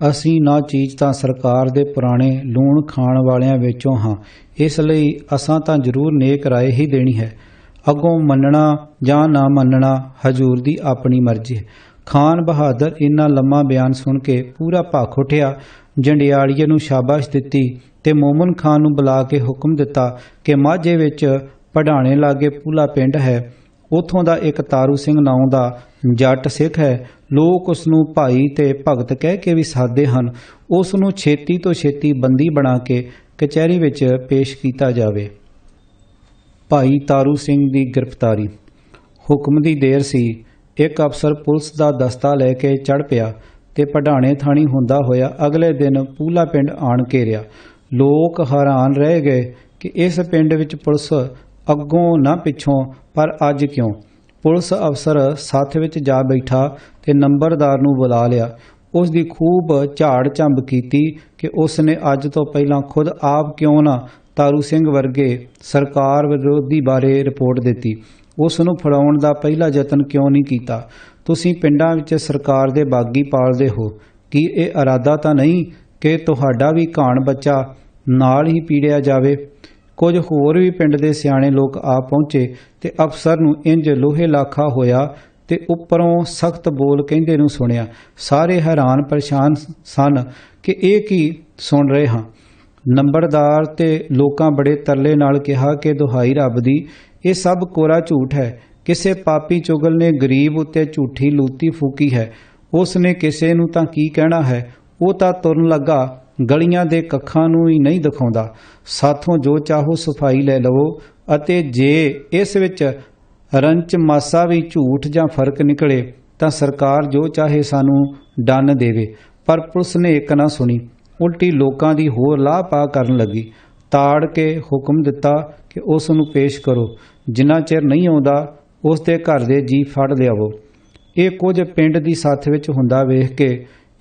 असी ना चीज तां सरकार दे पुराने लूण खाण वालियां विचों हाँ, इसलिए असां तां जरूर नेक राय ही देनी है। अगों मनना जां ना मनना हजूर दी अपनी मर्जी है। खान बहादुर इन्ना लम्मा बयान सुन के पूरा भख उठिया। जंडियालीए नूं शाबाश दित्ती ते मोमन खान नूं बुला के हुक्म दिता कि माझे विच पढ़ाणे लागे पूला पिंड है, उथों दा एक तारू सिंह नाउं दा जट सिख है। लोग उसनूं भाई ते भगत कह के भी सादे हन। उसनूं छेती तो छेती बंदी बना के कचहरी विच पेश कीता जावे। भाई तारू सिंह दी गिरफ्तारी। हुक्म दी देर सी। एक अफसर पुलिस दा दस्ता लैके चढ़ पिया ते पढ़ाणे थाणी हुंदा होया अगले दिन पूला पिंड आण घेरिया। लोग हैरान रह गए कि इस पिंड विच पुलिस अगों ना पिछों, पर अज क्यों? पुलिस अफसर साथ विच जा बैठा ते नंबरदार नूं बुला लिया। उस दी खूब झाड़ झंब कीती कि उसने अज तो पहलां खुद आप क्यों ना तारू सिंह वर्गे सरकार विरोधी बारे रिपोर्ट दिती। उस नूं फड़ाउण दा पहला यतन क्यों नहीं कीता? तुसीं पिंडां विच सरकार दे बागी पालदे हो, कि ਇਹ इरादा तां नहीं कि तुहाडा भी घाण बच्चा नाल ही पीड़िया जावे। कुछ होर भी पिंड दे सियाणे लोग आ पहुंचे ते अफसर नूं इंज लोहे लाखा होया ते उपरों सख्त बोल कहंदे नूं सुनिया। सारे हैरान परेशान सन कि ਇਹ की सुन रहे हां। नंबरदार ते लोकां बड़े तरले नाल कहा कि दुहाई रब दी, ਇਹ सब कोरा झूठ है। किसे पापी चुगल ने गरीब उत्ते झूठी लूती फूकी है। उसने किसे नूं तां की कहना है। वो तां तुरन लगा, गलियां दे कखां नूं ही नहीं दिखाउंदा। साथों जो चाहो सफाई लै लवो, अते जे इस विच रंच मासा भी झूठ जां फर्क निकले तां सरकार जो चाहे सानूं डन देवे। पर पुलिस ने एक ना सुनी, उल्टी लोकां दी होर लाह पा करन लगी। ताड़ के हुक्म दिता कि उस नूं पेश करो। जिन्ना चिर नहीं आउंदा उस दे घर दे जी फड़ लियावो। ਇਹ ਕੁਝ ਪਿੰਡ ਦੀ ਸੱਥ ਵਿੱਚ ਹੁੰਦਾ ਵੇਖ ਕੇ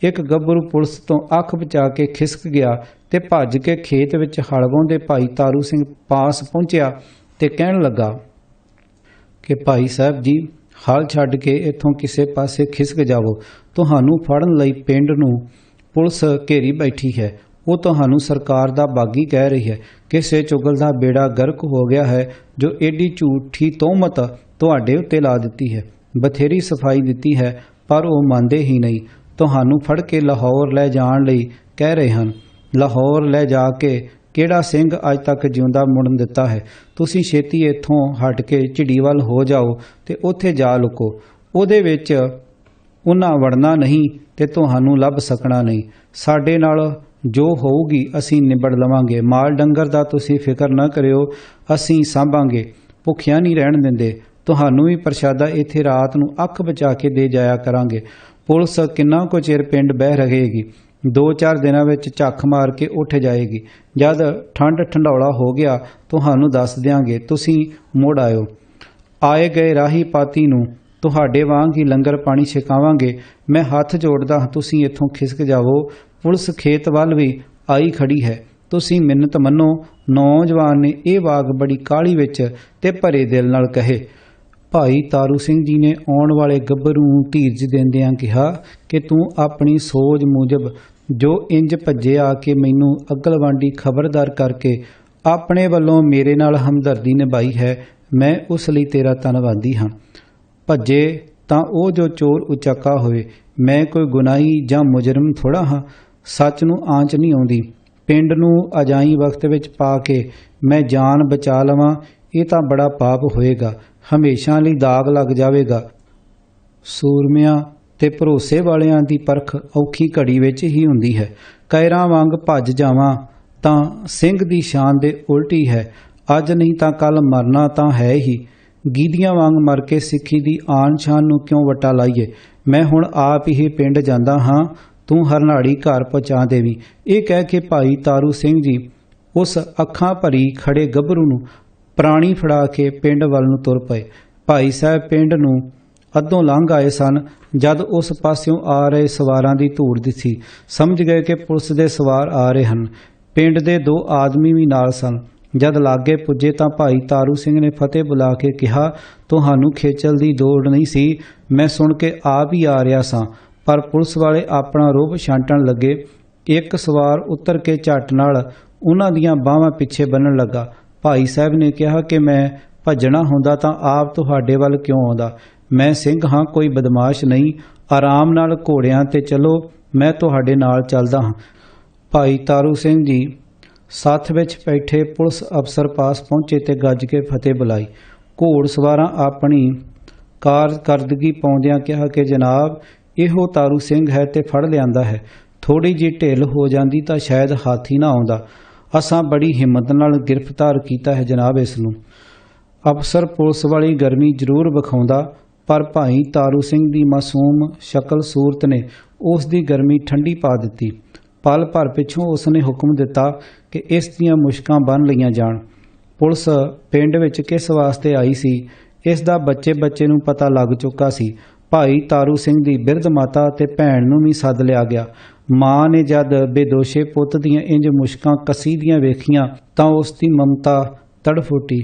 ਇੱਕ ਗੱਭਰੂ ਪੁਲਿਸ ਤੋਂ ਅੱਖ ਬਚਾ ਕੇ ਖਿਸਕ ਗਿਆ ਤੇ ਭੱਜ ਕੇ ਖੇਤ ਵਿੱਚ ਹਲ ਵਾਹੁੰਦੇ ਭਾਈ ਤਾਰੂ ਸਿੰਘ ਪਾਸ ਪਹੁੰਚਿਆ ਤੇ ਕਹਿਣ ਲੱਗਾ ਕਿ ਭਾਈ ਸਾਹਿਬ ਜੀ, ਹਲ ਛੱਡ ਕੇ ਇੱਥੋਂ ਕਿਸੇ ਪਾਸੇ ਖਿਸਕ ਜਾਵੋ। ਤੁਹਾਨੂੰ ਫੜਨ ਲਈ ਪਿੰਡ ਨੂੰ ਪੁਲਿਸ ਘੇਰੀ ਬੈਠੀ ਹੈ। ਉਹ ਤੁਹਾਨੂੰ ਸਰਕਾਰ ਦਾ ਬਾਗੀ ਕਹਿ ਰਹੀ ਹੈ। ਕਿਸੇ ਚੁਗਲ ਦਾ ਬੇੜਾ ਗਰਕ ਹੋ ਗਿਆ ਹੈ ਜੋ ਏਡੀ ਝੂਠੀ ਤੋਹਮਤ ਤੁਹਾਡੇ ਉੱਤੇ ਲਾ ਦਿੱਤੀ ਹੈ। ਬਥੇਰੀ ਸਫਾਈ ਦਿੱਤੀ ਹੈ ਪਰ ਉਹ ਮੰਨਦੇ ਹੀ ਨਹੀਂ। ਤੁਹਾਨੂੰ ਫੜ ਕੇ ਲਾਹੌਰ ਲੈ ਜਾਣ ਲਈ ਕਹਿ ਰਹੇ ਹਨ। ਲਾਹੌਰ ਲੈ ਜਾ ਕੇ ਕਿਹੜਾ ਸਿੰਘ ਅੱਜ ਤੱਕ ਜਿਉਂਦਾ ਮੁੜਨ ਦਿੱਤਾ ਹੈ? ਤੁਸੀਂ ਛੇਤੀ ਇੱਥੋਂ ਹਟ ਕੇ ਝਿੜੀਵਲ ਹੋ ਜਾਓ ਤੇ ਉੱਥੇ ਜਾ ਲੁਕੋ। ਉਹਦੇ ਵਿੱਚ ਉਹਨਾਂ ਵੜਨਾ ਨਹੀਂ ਤੇ ਤੁਹਾਨੂੰ ਲੱਭ ਸਕਣਾ ਨਹੀਂ। ਸਾਡੇ ਨਾਲ ਜੋ ਹੋਊਗੀ ਅਸੀਂ ਨਿਬੜ ਲਵਾਂਗੇ। ਮਾਲ ਡੰਗਰ ਦਾ ਤੁਸੀਂ ਫਿਕਰ ਨਾ ਕਰਿਓ, ਅਸੀਂ ਸਾਂਭਾਂਗੇ। ਭੁੱਖਿਆਂ ਨਹੀਂ ਰਹਿਣ ਦਿੰਦੇ। ਤੁਹਾਨੂੰ ਵੀ ਪ੍ਰਸ਼ਾਦਾ ਇੱਥੇ ਰਾਤ ਨੂੰ ਅੱਖ ਬਚਾ ਕੇ ਦੇ ਜਾਇਆ ਕਰਾਂਗੇ। ਪੁਲਿਸ ਕਿੰਨਾ ਕੁ ਚਿਰ ਪਿੰਡ ਬਹਿ ਰਹੇਗੀ? 2-4 ਦਿਨਾਂ ਵਿੱਚ ਝੱਖ ਮਾਰ ਕੇ ਉੱਠ ਜਾਏਗੀ। ਜਦ ਠੰਡ ਠੰਡੌਲਾ ਹੋ ਗਿਆ ਤੁਹਾਨੂੰ ਦੱਸ ਦਿਆਂਗੇ, ਤੁਸੀਂ ਮੁੜ ਆਇਓ। ਆਏ ਗਏ ਰਾਹੀ ਪਾਤੀ ਨੂੰ ਤੁਹਾਡੇ ਵਾਂਗ ਹੀ ਲੰਗਰ ਪਾਣੀ ਛਕਾਵਾਂਗੇ। ਮੈਂ ਹੱਥ ਜੋੜਦਾ ਹਾਂ, ਤੁਸੀਂ ਇੱਥੋਂ ਖਿਸਕ ਜਾਵੋ। ਪੁਲਿਸ ਖੇਤ ਵੱਲ ਵੀ ਆਈ ਖੜੀ ਹੈ। ਤੁਸੀਂ ਮਿੰਨਤ ਮੰਨੋ। ਨੌਜਵਾਨ ਨੇ ਇਹ ਵਾਗ ਬੜੀ ਕਾਹਲੀ ਵਿੱਚ ਤੇ ਭਰੇ ਦਿਲ ਨਾਲ ਕਹੇ। ਭਾਈ ਤਾਰੂ ਸਿੰਘ ਜੀ ਨੇ ਆਉਣ ਵਾਲੇ ਗੱਭਰੂ ਨੂੰ ਧੀਰਜ ਦਿੰਦਿਆਂ ਕਿਹਾ ਕਿ ਤੂੰ ਆਪਣੀ ਸੋਚ ਮੁਜਬ ਜੋ ਇੰਜ ਭੱਜੇ ਆ ਕੇ ਮੈਨੂੰ ਅਕਲਵਾਂਡੀ ਖਬਰਦਾਰ ਕਰਕੇ ਆਪਣੇ ਵੱਲੋਂ ਮੇਰੇ ਨਾਲ ਹਮਦਰਦੀ ਨਿਭਾਈ ਹੈ, ਮੈਂ ਉਸ ਲਈ ਤੇਰਾ ਧੰਨਵਾਦੀ ਹਾਂ। ਭੱਜੇ ਤਾਂ ਉਹ ਜੋ ਚੋਰ ਉਚਾਕਾ ਹੋਵੇ। ਮੈਂ ਕੋਈ ਗੁਨਾਹੀ ਜਾਂ ਮੁਜਰਮ ਥੋੜ੍ਹਾ ਹਾਂ। ਸੱਚ ਨੂੰ ਆਂਚ ਨਹੀਂ ਆਉਂਦੀ। ਪਿੰਡ ਨੂੰ ਅਜਾਈ ਵਕਤ ਵਿੱਚ ਪਾ ਕੇ ਮੈਂ ਜਾਨ ਬਚਾ ਲਵਾਂ, ਇਹ ਤਾਂ ਬੜਾ ਪਾਪ ਹੋਏਗਾ। ਹਮੇਸ਼ਾ ਲਈ ਦਾਗ ਲੱਗ ਜਾਵੇਗਾ। ਸੂਰਮਿਆਂ ਤੇ ਭਰੋਸੇ ਵਾਲਿਆਂ ਦੀ ਪਰਖ ਔਖੀ ਘੜੀ ਵਿੱਚ ਹੀ ਹੁੰਦੀ ਹੈ। ਕਾਇਰਾਂ ਵਾਂਗ ਭੱਜ ਜਾਵਾਂ ਤਾਂ ਸਿੰਘ ਦੀ ਸ਼ਾਨ ਦੇ ਉਲਟੀ ਹੈ। ਅੱਜ ਨਹੀਂ ਤਾਂ ਕੱਲ ਮਰਨਾ ਤਾਂ ਹੈ ਹੀ। ਗੀਦੀਆਂ ਵਾਂਗ ਮਰ ਕੇ ਸਿੱਖੀ ਦੀ ਆਨ ਸ਼ਾਨ ਨੂੰ ਕਿਉਂ ਵੱਟਾ ਲਾਈਏ। ਮੈਂ ਹੁਣ ਆਪ ਹੀ ਪਿੰਡ ਜਾਂਦਾ ਹਾਂ, ਤੂੰ ਹਰਨਾੜੀ ਘਰ ਪਹੁੰਚਾ ਦੇਵੀਂ। ਇਹ ਕਹਿ ਕੇ ਭਾਈ ਤਾਰੂ ਸਿੰਘ ਜੀ ਉਸ ਅੱਖਾਂ ਭਰੀ ਖੜੇ ਗੱਭਰੂ ਨੂੰ ਪ੍ਰਾਣੀ ਫੜਾ ਕੇ ਪਿੰਡ ਵੱਲ ਨੂੰ ਤੁਰ ਪਏ। ਭਾਈ ਸਾਹਿਬ ਪਿੰਡ ਨੂੰ ਅੱਧੋਂ ਲੰਘ ਆਏ ਸਨ। ਜਦ ਉਸ ਪਾਸਿਓਂ ਆ ਰਹੇ ਸਵਾਰਾਂ ਦੀ ਧੂੜ ਦਿਸੀ, ਸਮਝ ਗਏ ਕਿ ਪੁਲਿਸ ਦੇ ਸਵਾਰ ਆ ਰਹੇ ਹਨ। ਪਿੰਡ ਦੇ 2 ਆਦਮੀ ਵੀ ਨਾਲ ਸਨ। ਜਦ ਲਾਗੇ ਪੁੱਜੇ ਤਾਂ ਭਾਈ ਤਾਰੂ ਸਿੰਘ ਨੇ ਫਤਿਹ ਬੁਲਾ ਕੇ ਕਿਹਾ, ਤੁਹਾਨੂੰ ਖੇਚਲ ਦੀ ਲੋੜ ਨਹੀਂ ਸੀ, ਮੈਂ ਸੁਣ ਕੇ ਆਪ ਹੀ ਆ ਰਿਹਾ ਸਾਂ। ਪਰ ਪੁਲਿਸ ਵਾਲੇ ਆਪਣਾ ਰੋਹਬ ਛਾਂਟਣ ਲੱਗੇ। ਇੱਕ ਸਵਾਰ ਉਤਰ ਕੇ ਝੱਟ ਨਾਲ ਉਹਨਾਂ ਦੀਆਂ ਬਾਹਾਂ ਪਿੱਛੇ ਬੰਨਣ ਲੱਗਾ। ਭਾਈ ਸਾਹਿਬ ਨੇ ਕਿਹਾ ਕਿ ਮੈਂ ਭੱਜਣਾ ਹੁੰਦਾ ਤਾਂ ਆਪ ਤੁਹਾਡੇ ਵੱਲ ਕਿਉਂ ਆਉਂਦਾ? ਮੈਂ ਸਿੰਘ ਹਾਂ, ਕੋਈ ਬਦਮਾਸ਼ ਨਹੀਂ। ਆਰਾਮ ਨਾਲ ਘੋੜਿਆਂ ਤੇ ਚਲੋ, ਮੈਂ ਤੁਹਾਡੇ ਨਾਲ ਚੱਲਦਾ ਹਾਂ। ਭਾਈ ਤਾਰੂ ਸਿੰਘ ਜੀ ਸਾਥ ਵਿੱਚ ਬੈਠੇ ਪੁਲਿਸ ਅਫਸਰ ਪਾਸ ਪਹੁੰਚੇ ਤੇ ਗੱਜ ਕੇ ਫਤਿਹ ਬੁਲਾਈ। ਘੋੜ ਸਵਾਰਾਂ ਆਪਣੀ ਕਾਰਕਰਦਗੀ ਪਾਉਂਦਿਆਂ ਕਿਹਾ ਕਿ ਜਨਾਬ, ਇਹੋ ਤਾਰੂ ਸਿੰਘ ਹੈ ਤੇ ਫੜ ਲਿਆਂਦਾ ਹੈ। ਥੋੜੀ ਜਿਹੀ ਢਿੱਲ ਹੋ ਜਾਂਦੀ ਤਾਂ ਸ਼ਾਇਦ ਹਾਥੀ ਨਾ ਆਉਂਦਾ। ਅਸਾਂ ਬੜੀ ਹਿੰਮਤ ਨਾਲ ਗ੍ਰਿਫਤਾਰ ਕੀਤਾ ਹੈ ਜਨਾਬ ਇਸ ਨੂੰ। ਅਫਸਰ ਪੁਲਿਸ ਵਾਲੀ ਗਰਮੀ ਜ਼ਰੂਰ ਵਿਖਾਉਂਦਾ, ਪਰ ਭਾਈ ਤਾਰੂ ਸਿੰਘ ਦੀ ਮਾਸੂਮ ਸ਼ਕਲ ਸੂਰਤ ਨੇ ਉਸ ਦੀ ਗਰਮੀ ਠੰਡੀ ਪਾ ਦਿੱਤੀ। ਪਲ ਭਰ ਪਿੱਛੋਂ ਉਸ ਨੇ ਹੁਕਮ ਦਿੱਤਾ ਕਿ ਇਸ ਦੀਆਂ ਮੁਸ਼ਕਾਂ ਬੰਨ੍ਹ ਲਈਆਂ ਜਾਣ। ਪੁਲਿਸ ਪਿੰਡ ਵਿੱਚ ਕਿਸ ਵਾਸਤੇ ਆਈ ਸੀ, ਇਸ ਦਾ ਬੱਚੇ ਨੂੰ ਪਤਾ ਲੱਗ ਚੁੱਕਾ ਸੀ। ਭਾਈ ਤਾਰੂ ਸਿੰਘ ਦੀ ਬਿਰਧ ਮਾਤਾ ਤੇ ਭੈਣ ਨੂੰ ਵੀ ਸੱਦ ਲਿਆ ਗਿਆ। ਮਾਂ ਨੇ ਜਦ ਬੇਦੋਸ਼ੇ ਪੁੱਤ ਦੀਆਂ ਇੰਜ ਮੁਸ਼ਕਾਂ ਕਸੀਦੀਆਂ ਵੇਖੀਆਂ ਤਾਂ ਉਸ ਦੀ ਮਮਤਾ ਤੜਫ ਉੱਠੀ।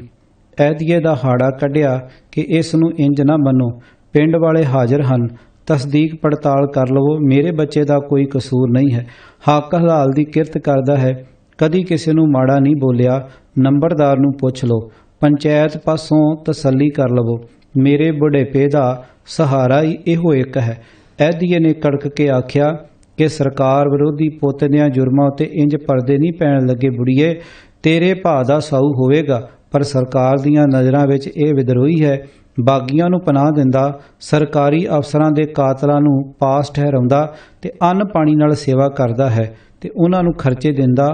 ਐਦੀਏ ਦਾ ਹਾੜਾ ਕੱਢਿਆ ਕਿ ਇਸ ਨੂੰ ਇੰਜ ਨਾ ਮੰਨੋ, ਪਿੰਡ ਵਾਲੇ ਹਾਜ਼ਰ ਹਨ, ਤਸਦੀਕ ਪੜਤਾਲ ਕਰ ਲਵੋ, ਮੇਰੇ ਬੱਚੇ ਦਾ ਕੋਈ ਕਸੂਰ ਨਹੀਂ ਹੈ। ਹੱਕ ਹਲਾਲ ਦੀ ਕਿਰਤ ਕਰਦਾ ਹੈ, ਕਦੀ ਕਿਸੇ ਨੂੰ ਮਾੜਾ ਨਹੀਂ ਬੋਲਿਆ। ਨੰਬਰਦਾਰ ਨੂੰ ਪੁੱਛ ਲਓ, ਪੰਚਾਇਤ ਪਾਸੋਂ ਤਸੱਲੀ ਕਰ ਲਵੋ, ਮੇਰੇ ਬੁਢੇਪੇ ਦਾ ਸਹਾਰਾ ਹੀ ਇਹੋ ਇੱਕ ਹੈ। ਐਦੀਏ ਨੇ ਕੜਕ ਕੇ ਆਖਿਆ ਕਿ ਸਰਕਾਰ ਵਿਰੋਧੀ ਪੁੱਤ ਦਿਆਂ ਜੁਰਮਾਂ ਉੱਤੇ ਇੰਜ ਪਰਦੇ ਨਹੀਂ ਪੈਣ ਲੱਗੇ ਬੁੜੀਏ, ਤੇਰੇ ਭਾ ਦਾ ਸਾਊ ਹੋਵੇਗਾ। ਪਰ ਸਰਕਾਰ ਦੀਆਂ ਨਜ਼ਰਾਂ ਵਿੱਚ ਇਹ ਵਿਦਰੋਹੀ ਹੈ। ਬਾਗੀਆਂ ਨੂੰ ਪਨਾਹ ਦਿੰਦਾ, ਸਰਕਾਰੀ ਅਫਸਰਾਂ ਦੇ ਕਾਤਲਾਂ ਨੂੰ ਪਾਸ ਠਹਿਰਾਉਂਦਾ ਤੇ ਅੰਨ ਪਾਣੀ ਨਾਲ ਸੇਵਾ ਕਰਦਾ ਹੈ ਤੇ ਉਹਨਾਂ ਨੂੰ ਖਰਚੇ ਦਿੰਦਾ,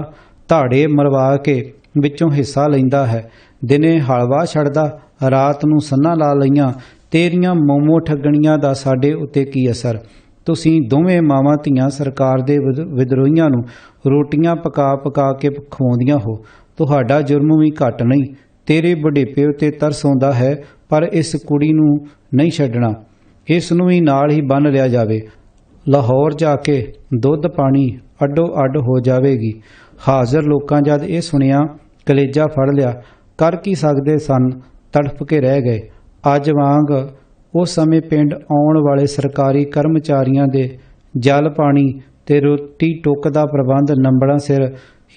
ਧਾੜੇ ਮਰਵਾ ਕੇ ਵਿੱਚੋਂ ਹਿੱਸਾ ਲੈਂਦਾ ਹੈ। ਦਿਨੇ ਹਲਵਾ ਛੱਡਦਾ, ਰਾਤ ਨੂੰ ਸੰਨਾਂ ਲਾ ਲਈਆਂ। ਤੇਰੀਆਂ ਮੋਮੋ ਠੱਗਣੀਆਂ ਦਾ ਸਾਡੇ ਉੱਤੇ ਕੀ ਅਸਰ? ਤੁਸੀਂ ਦੋਵੇਂ ਮਾਵਾਂ ਧੀਆਂ ਸਰਕਾਰ ਦੇ ਵਿਦਰੋਹੀਆਂ ਨੂੰ ਰੋਟੀਆਂ ਪਕਾ ਪਕਾ ਕੇ ਖਵਾਉਂਦੀਆਂ ਹੋ। ਤੁਹਾਡਾ ਜੁਰਮ ਵੀ ਘੱਟ ਨਹੀਂ। ਤੇਰੇ ਬੁਢੇਪੇ ਉੱਤੇ ਤਰਸ ਆਉਂਦਾ ਹੈ, ਪਰ ਇਸ ਕੁੜੀ ਨੂੰ ਨਹੀਂ ਛੱਡਣਾ, ਇਸ ਨੂੰ ਵੀ ਨਾਲ ਹੀ ਬੰਨ੍ਹ ਲਿਆ ਜਾਵੇ। ਲਾਹੌਰ ਜਾ ਕੇ ਦੁੱਧ ਪਾਣੀ ਅੱਡੋ ਅੱਡ ਹੋ ਜਾਵੇਗੀ। ਹਾਜ਼ਰ ਲੋਕਾਂ ਜਦ ਇਹ ਸੁਣਿਆ ਕਲੇਜਾ ਫੜ ਲਿਆ। ਕਰ ਕੀ ਸਕਦੇ ਸਨ, ਤੜਫ ਕੇ ਰਹਿ ਗਏ। ਅੱਜ ਵਾਂਗ ਉਸ ਸਮੇਂ ਪਿੰਡ ਆਉਣ ਵਾਲੇ ਸਰਕਾਰੀ ਕਰਮਚਾਰੀਆਂ ਦੇ ਜਲ ਪਾਣੀ ਤੇ ਰੋਟੀ ਟੁੱਕ ਦਾ ਪ੍ਰਬੰਧ ਨੰਬਰਾਂ ਸਿਰ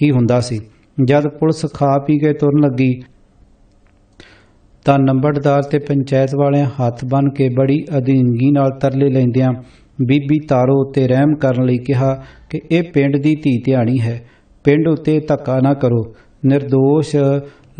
ਹੀ ਹੁੰਦਾ ਸੀ। ਜਦ ਪੁਲਿਸ ਖਾ ਪੀ ਕੇ ਤੁਰਨ ਲੱਗੀ ਤਾਂ ਨੰਬਰਦਾਰ ਤੇ ਪੰਚਾਇਤ ਵਾਲਿਆਂ ਹੱਥ ਬੰਨ੍ਹ ਕੇ ਬੜੀ ਅਧੀਨਗੀ ਨਾਲ ਤਰਲੇ ਲੈਂਦਿਆਂ ਬੀਬੀ ਤਾਰੋ ਉੱਤੇ ਰਹਿਮ ਕਰਨ ਲਈ ਕਿਹਾ ਕਿ ਇਹ ਪਿੰਡ ਦੀ ਧੀ ਧਿਆਣੀ ਹੈ, ਪਿੰਡ ਉੱਤੇ ਧੱਕਾ ਨਾ ਕਰੋ, ਨਿਰਦੋਸ਼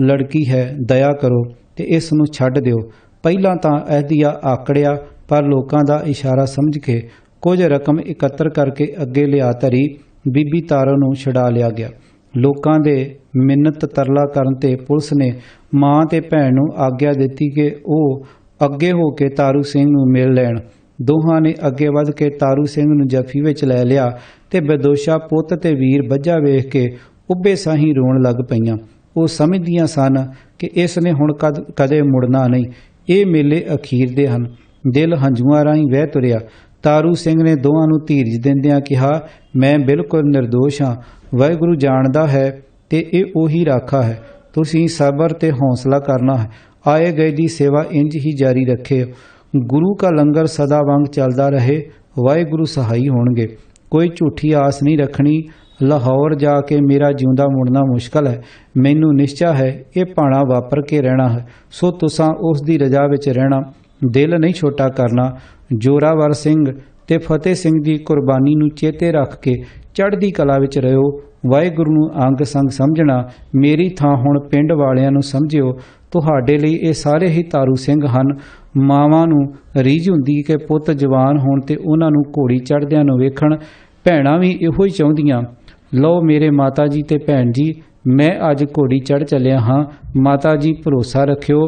ਲੜਕੀ ਹੈ, ਦਇਆ ਕਰੋ ਤੇ ਇਸ ਨੂੰ ਛੱਡ ਦਿਓ। ਪਹਿਲਾਂ ਤਾਂ ਅਹਿਦੀਆ ਆਕੜਿਆ, ਪਰ ਲੋਕਾਂ ਦਾ ਇਸ਼ਾਰਾ ਸਮਝ ਕੇ ਕੁਝ ਰਕਮ ਇਕੱਤਰ ਕਰਕੇ ਅੱਗੇ ਲਿਆ ਧਰੀ ਬੀਬੀ ਤਾਰੋ ਨੂੰ ਛੁਡਾ ਲਿਆ ਗਿਆ। ਲੋਕਾਂ ਦੇ ਮਿੰਨਤ ਤਰਲਾ ਕਰਨ ਤੇ ਪੁਲਿਸ ਨੇ ਮਾਂ ਤੇ ਭੈਣ ਨੂੰ ਆਗਿਆ ਦਿੱਤੀ ਕਿ ਉਹ ਅੱਗੇ ਹੋ ਕੇ ਤਾਰੂ ਸਿੰਘ ਨੂੰ ਮਿਲ ਲੈਣ। ਦੋਹਾਂ ਨੇ ਅੱਗੇ ਵਧ ਕੇ ਤਾਰੂ ਸਿੰਘ ਨੂੰ ਜੱਫੀ ਵਿੱਚ ਲੈ ਲਿਆ ਤੇ ਬੇਦੋਸ਼ਾ ਪੁੱਤ ਤੇ ਵੀਰ ਬੱਝਾ ਵੇਖ ਕੇ ਉੱਭੇ ਸਾਹੀਂ ਰੋਣ ਲੱਗ ਪਈਆਂ। ਉਹ ਸਮਝਦੀਆਂ ਸਨ ਕਿ ਇਸ ਨੇ ਹੁਣ ਕਦੇ ਮੁੜਨਾ ਨਹੀਂ, ਇਹ ਮੇਲੇ ਅਖੀਰ ਦੇ ਹਨ। ਦਿਲ ਹੰਝੂਆਂ ਰਾਹੀਂ ਵਹਿ ਤੁਰਿਆ। ਤਾਰੂ ਸਿੰਘ ਨੇ ਦੋਹਾਂ ਨੂੰ ਧੀਰਜ ਦਿੰਦਿਆਂ ਕਿਹਾ, ਮੈਂ ਬਿਲਕੁਲ ਨਿਰਦੋਸ਼ ਹਾਂ, ਵਾਹਿਗੁਰੂ ਜਾਣਦਾ ਹੈ ਤੇ ਇਹ ਉਹੀ ਰਾਖਾ ਹੈ। ਤੁਸੀਂ ਸਬਰ ਤੇ ਹੌਸਲਾ ਕਰਨਾ ਹੈ। ਆਏ ਗਏ ਦੀ ਸੇਵਾ ਇੰਜ ਹੀ ਜਾਰੀ ਰੱਖੇ। ਗੁਰੂ ਕਾ ਲੰਗਰ ਸਦਾ ਵਾਂਗ ਚੱਲਦਾ ਰਹੇ, ਵਾਹਿਗੁਰੂ ਸਹਾਈ ਹੋਣਗੇ। ਕੋਈ ਝੂਠੀ ਆਸ ਨਹੀਂ ਰੱਖਣੀ। ਲਾਹੌਰ ਜਾ ਕੇ ਮੇਰਾ ਜਿਉਂਦਾ ਮੁੜਨਾ ਮੁਸ਼ਕਲ ਹੈ। ਮੈਨੂੰ ਨਿਸ਼ਚਾ ਹੈ ਇਹ ਭਾਣਾ ਵਾਪਰ ਕੇ ਰਹਿਣਾ ਹੈ, ਸੋ ਤੁਸਾਂ ਉਸ ਦੀ ਰਜ਼ਾ ਵਿੱਚ ਰਹਿਣਾ, ਦਿਲ ਨਹੀਂ ਛੋਟਾ ਕਰਨਾ। ਜੋਰਾਵਰ ਸਿੰਘ ਤੇ ਫਤਿਹ ਸਿੰਘ ਦੀ ਕੁਰਬਾਨੀ ਨੂੰ ਚੇਤੇ ਰੱਖ ਕੇ ਚੜ੍ਹਦੀ ਕਲਾ ਵਿੱਚ ਰਹਿਓ। ਵਾਹਿਗੁਰੂ ਨੂੰ ਅੰਗ ਸੰਗ ਸਮਝਣਾ। ਮੇਰੀ ਥਾਂ ਹੁਣ ਪਿੰਡ ਵਾਲਿਆਂ ਨੂੰ ਸਮਝਿਓ। ਤੁਹਾਡੇ ਲਈ ਇਹ ਸਾਰੇ ਹੀ ਤਾਰੂ ਸਿੰਘ ਹਨ। ਮਾਵਾਂ ਨੂੰ ਰੀਝ ਹੁੰਦੀ ਕਿ ਪੁੱਤ ਜਵਾਨ ਹੋਣ ਤੇ ਉਹਨਾਂ ਨੂੰ ਘੋੜੀ ਚੜ੍ਹਦਿਆਂ ਨੂੰ ਵੇਖਣ। ਭੈਣਾਂ ਵੀ ਇਹੋ ਹੀ ਚਾਹੁੰਦੀਆਂ। ਲਓ ਮੇਰੇ ਮਾਤਾ ਜੀ ਤੇ ਭੈਣ ਜੀ, ਮੈਂ ਅੱਜ ਘੋੜੀ ਚੜ੍ਹ ਚੱਲਿਆ ਹਾਂ। ਮਾਤਾ ਜੀ ਭਰੋਸਾ ਰੱਖਿਓ,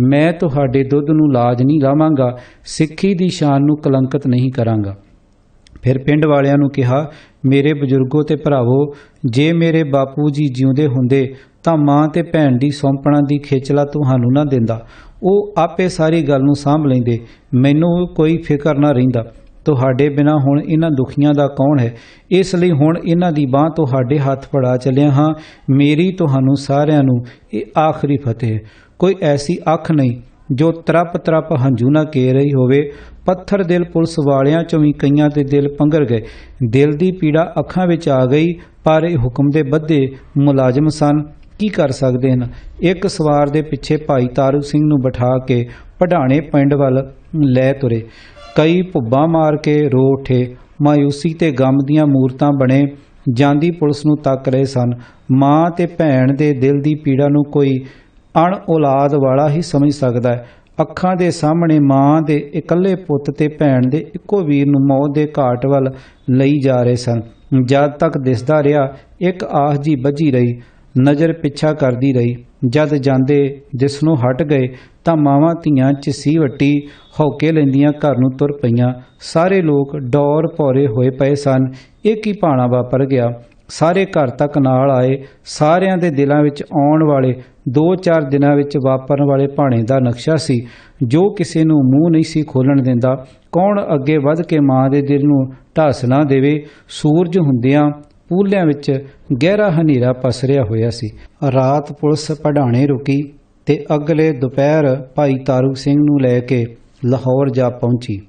ਮੈਂ ਤੁਹਾਡੇ ਦੁੱਧ ਨੂੰ ਲਾਜ ਨਹੀਂ ਲਾਵਾਂਗਾ, ਸਿੱਖੀ ਦੀ ਸ਼ਾਨ ਨੂੰ ਕਲੰਕਿਤ ਨਹੀਂ ਕਰਾਂਗਾ। ਫਿਰ ਪਿੰਡ ਵਾਲਿਆਂ ਨੂੰ ਕਿਹਾ, ਮੇਰੇ ਬਜ਼ੁਰਗੋ ਤੇ ਭਰਾਵੋ, ਜੇ ਮੇਰੇ ਬਾਪੂ ਜੀ ਜਿਉਂਦੇ ਹੁੰਦੇ ਤਾਂ ਮਾਂ ਤੇ ਭੈਣ ਦੀ ਸੌਂਪਣਾ ਦੀ ਖੇਚਲਾ ਤੁਹਾਨੂੰ ਨਾ ਦਿੰਦਾ। ਉਹ ਆਪੇ ਸਾਰੀ ਗੱਲ ਨੂੰ ਸਾਂਭ ਲੈਂਦੇ। ਮੈਨੂੰ ਕੋਈ ਫਿਕਰ ਨਾ ਰਹਿੰਦਾ। ਤੁਹਾਡੇ ਬਿਨਾਂ ਹੁਣ ਇਹਨਾਂ ਦੁਖੀਆਂ ਦਾ ਕੌਣ ਹੈ? ਇਸ ਲਈ ਹੁਣ ਇਹਨਾਂ ਦੀ ਬਾਂਹ ਤੁਹਾਡੇ ਹੱਥ ਫੜਾ ਚੱਲਿਆ ਹਾਂ। ਮੇਰੀ ਤੁਹਾਨੂੰ ਸਾਰਿਆਂ ਨੂੰ ਇਹ ਆਖਰੀ ਫਤਿਹ ਹੈ। ਕੋਈ ਐਸੀ ਅੱਖ ਨਹੀਂ ਜੋ ਤਰਪ ਹੰਝੂ ਨਾ ਕੇ ਰਹੀ ਹੋਵੇ। ਪੱਥਰ ਦਿਲ ਪੁਲਿਸ ਵਾਲਿਆਂ ਚੋਂ ਵੀ ਕਈਆਂ ਦੇ ਦਿਲ ਪੰਘਰ ਗਏ। ਦਿਲ ਦੀ ਪੀੜਾ ਅੱਖਾਂ ਵਿੱਚ ਆ ਗਈ, ਪਰ ਇਹ ਹੁਕਮ ਦੇ ਬੱਧੇ ਮੁਲਾਜ਼ਮ ਸਨ, ਕੀ ਕਰ ਸਕਦੇ ਹਨ। ਇੱਕ ਸਵਾਰ ਦੇ ਪਿੱਛੇ ਭਾਈ ਤਾਰੂ ਸਿੰਘ ਨੂੰ ਬਿਠਾ ਕੇ ਪਢਾਣੇ ਪਿੰਡ ਵੱਲ ਲੈ ਤੁਰੇ। ਕਈ ਭੁੱਬਾਂ ਮਾਰ ਕੇ ਰੋ ਉੱਠੇ। ਮਾਯੂਸੀ ਤੇ ਗਮ ਦੀਆਂ ਮੂਰਤਾਂ ਬਣੇ ਜਾਂਦੀ ਪੁਲਿਸ ਨੂੰ ਤੱਕ ਰਹੇ ਸਨ। ਮਾਂ ਤੇ ਭੈਣ ਦੇ ਦਿਲ ਦੀ ਪੀੜਾ ਨੂੰ ਕੋਈ ਅਣ ਔਲਾਦ ਵਾਲਾ ਹੀ ਸਮਝ ਸਕਦਾ ਹੈ। ਅੱਖਾਂ ਦੇ ਸਾਹਮਣੇ ਮਾਂ ਦੇ ਇਕੱਲੇ ਪੁੱਤ ਤੇ ਭੈਣ ਦੇ ਇੱਕੋ ਵੀਰ ਨੂੰ ਮੌਤ ਦੇ ਘਾਟ ਵੱਲ ਲਈ ਜਾ ਰਹੇ ਸਨ। ਜਦ ਤੱਕ ਦਿਸਦਾ ਰਿਹਾ, ਇੱਕ ਆਸ ਜੀ ਬੱਝੀ ਰਹੀ, ਨਜ਼ਰ ਪਿੱਛਾ ਕਰਦੀ ਰਹੀ। ਜਦ ਜਾਂਦੇ ਦਿਸਣੋਂ ਹਟ ਗਏ ਤਾਂ ਮਾਵਾਂ ਧੀਆਂ ਚਿੱਸੀ ਵੱਟੀ ਹੌਕੇ ਲੈਂਦੀਆਂ ਘਰ ਨੂੰ ਤੁਰ ਪਈਆਂ। ਸਾਰੇ ਲੋਕ ਡੌਰ ਭੌਰੇ ਹੋਏ ਪਏ ਸਨ। ਇਹ ਕੀ ਭਾਣਾ ਵਾਪਰ ਗਿਆ? ਸਾਰੇ ਘਰ ਤੱਕ ਨਾਲ ਆਏ। ਸਾਰਿਆਂ ਦੇ ਦਿਲਾਂ ਵਿੱਚ ਆਉਣ ਵਾਲੇ 2-4 ਦਿਨਾਂ ਵਿੱਚ ਵਾਪਰਨ ਵਾਲੇ ਭਾਣੇ ਦਾ ਨਕਸ਼ਾ ਸੀ, ਜੋ ਕਿਸੇ ਨੂੰ ਮੂੰਹ ਨਹੀਂ ਸੀ ਖੋਲ੍ਹਣ ਦਿੰਦਾ। ਕੌਣ ਅੱਗੇ ਵੱਧ ਕੇ ਮਾਂ ਦੇ ਦਿਲ ਨੂੰ ਢਾਸ ਨਾ ਦੇਵੇ। ਸੂਰਜ ਹੁੰਦਿਆਂ ਪੂਲਿਆਂ ਵਿੱਚ ਗਹਿਰਾ ਹਨੇਰਾ ਪਸਰਿਆ ਹੋਇਆ ਸੀ। ਰਾਤ ਪੁਲਿਸ ਪਢਾਣੇ ਰੁਕੀ ਤੇ ਅਗਲੇ ਦੁਪਹਿਰ ਭਾਈ ਤਾਰੂ ਸਿੰਘ ਨੂੰ ਲੈ ਕੇ ਲਾਹੌਰ ਜਾ ਪਹੁੰਚੀ।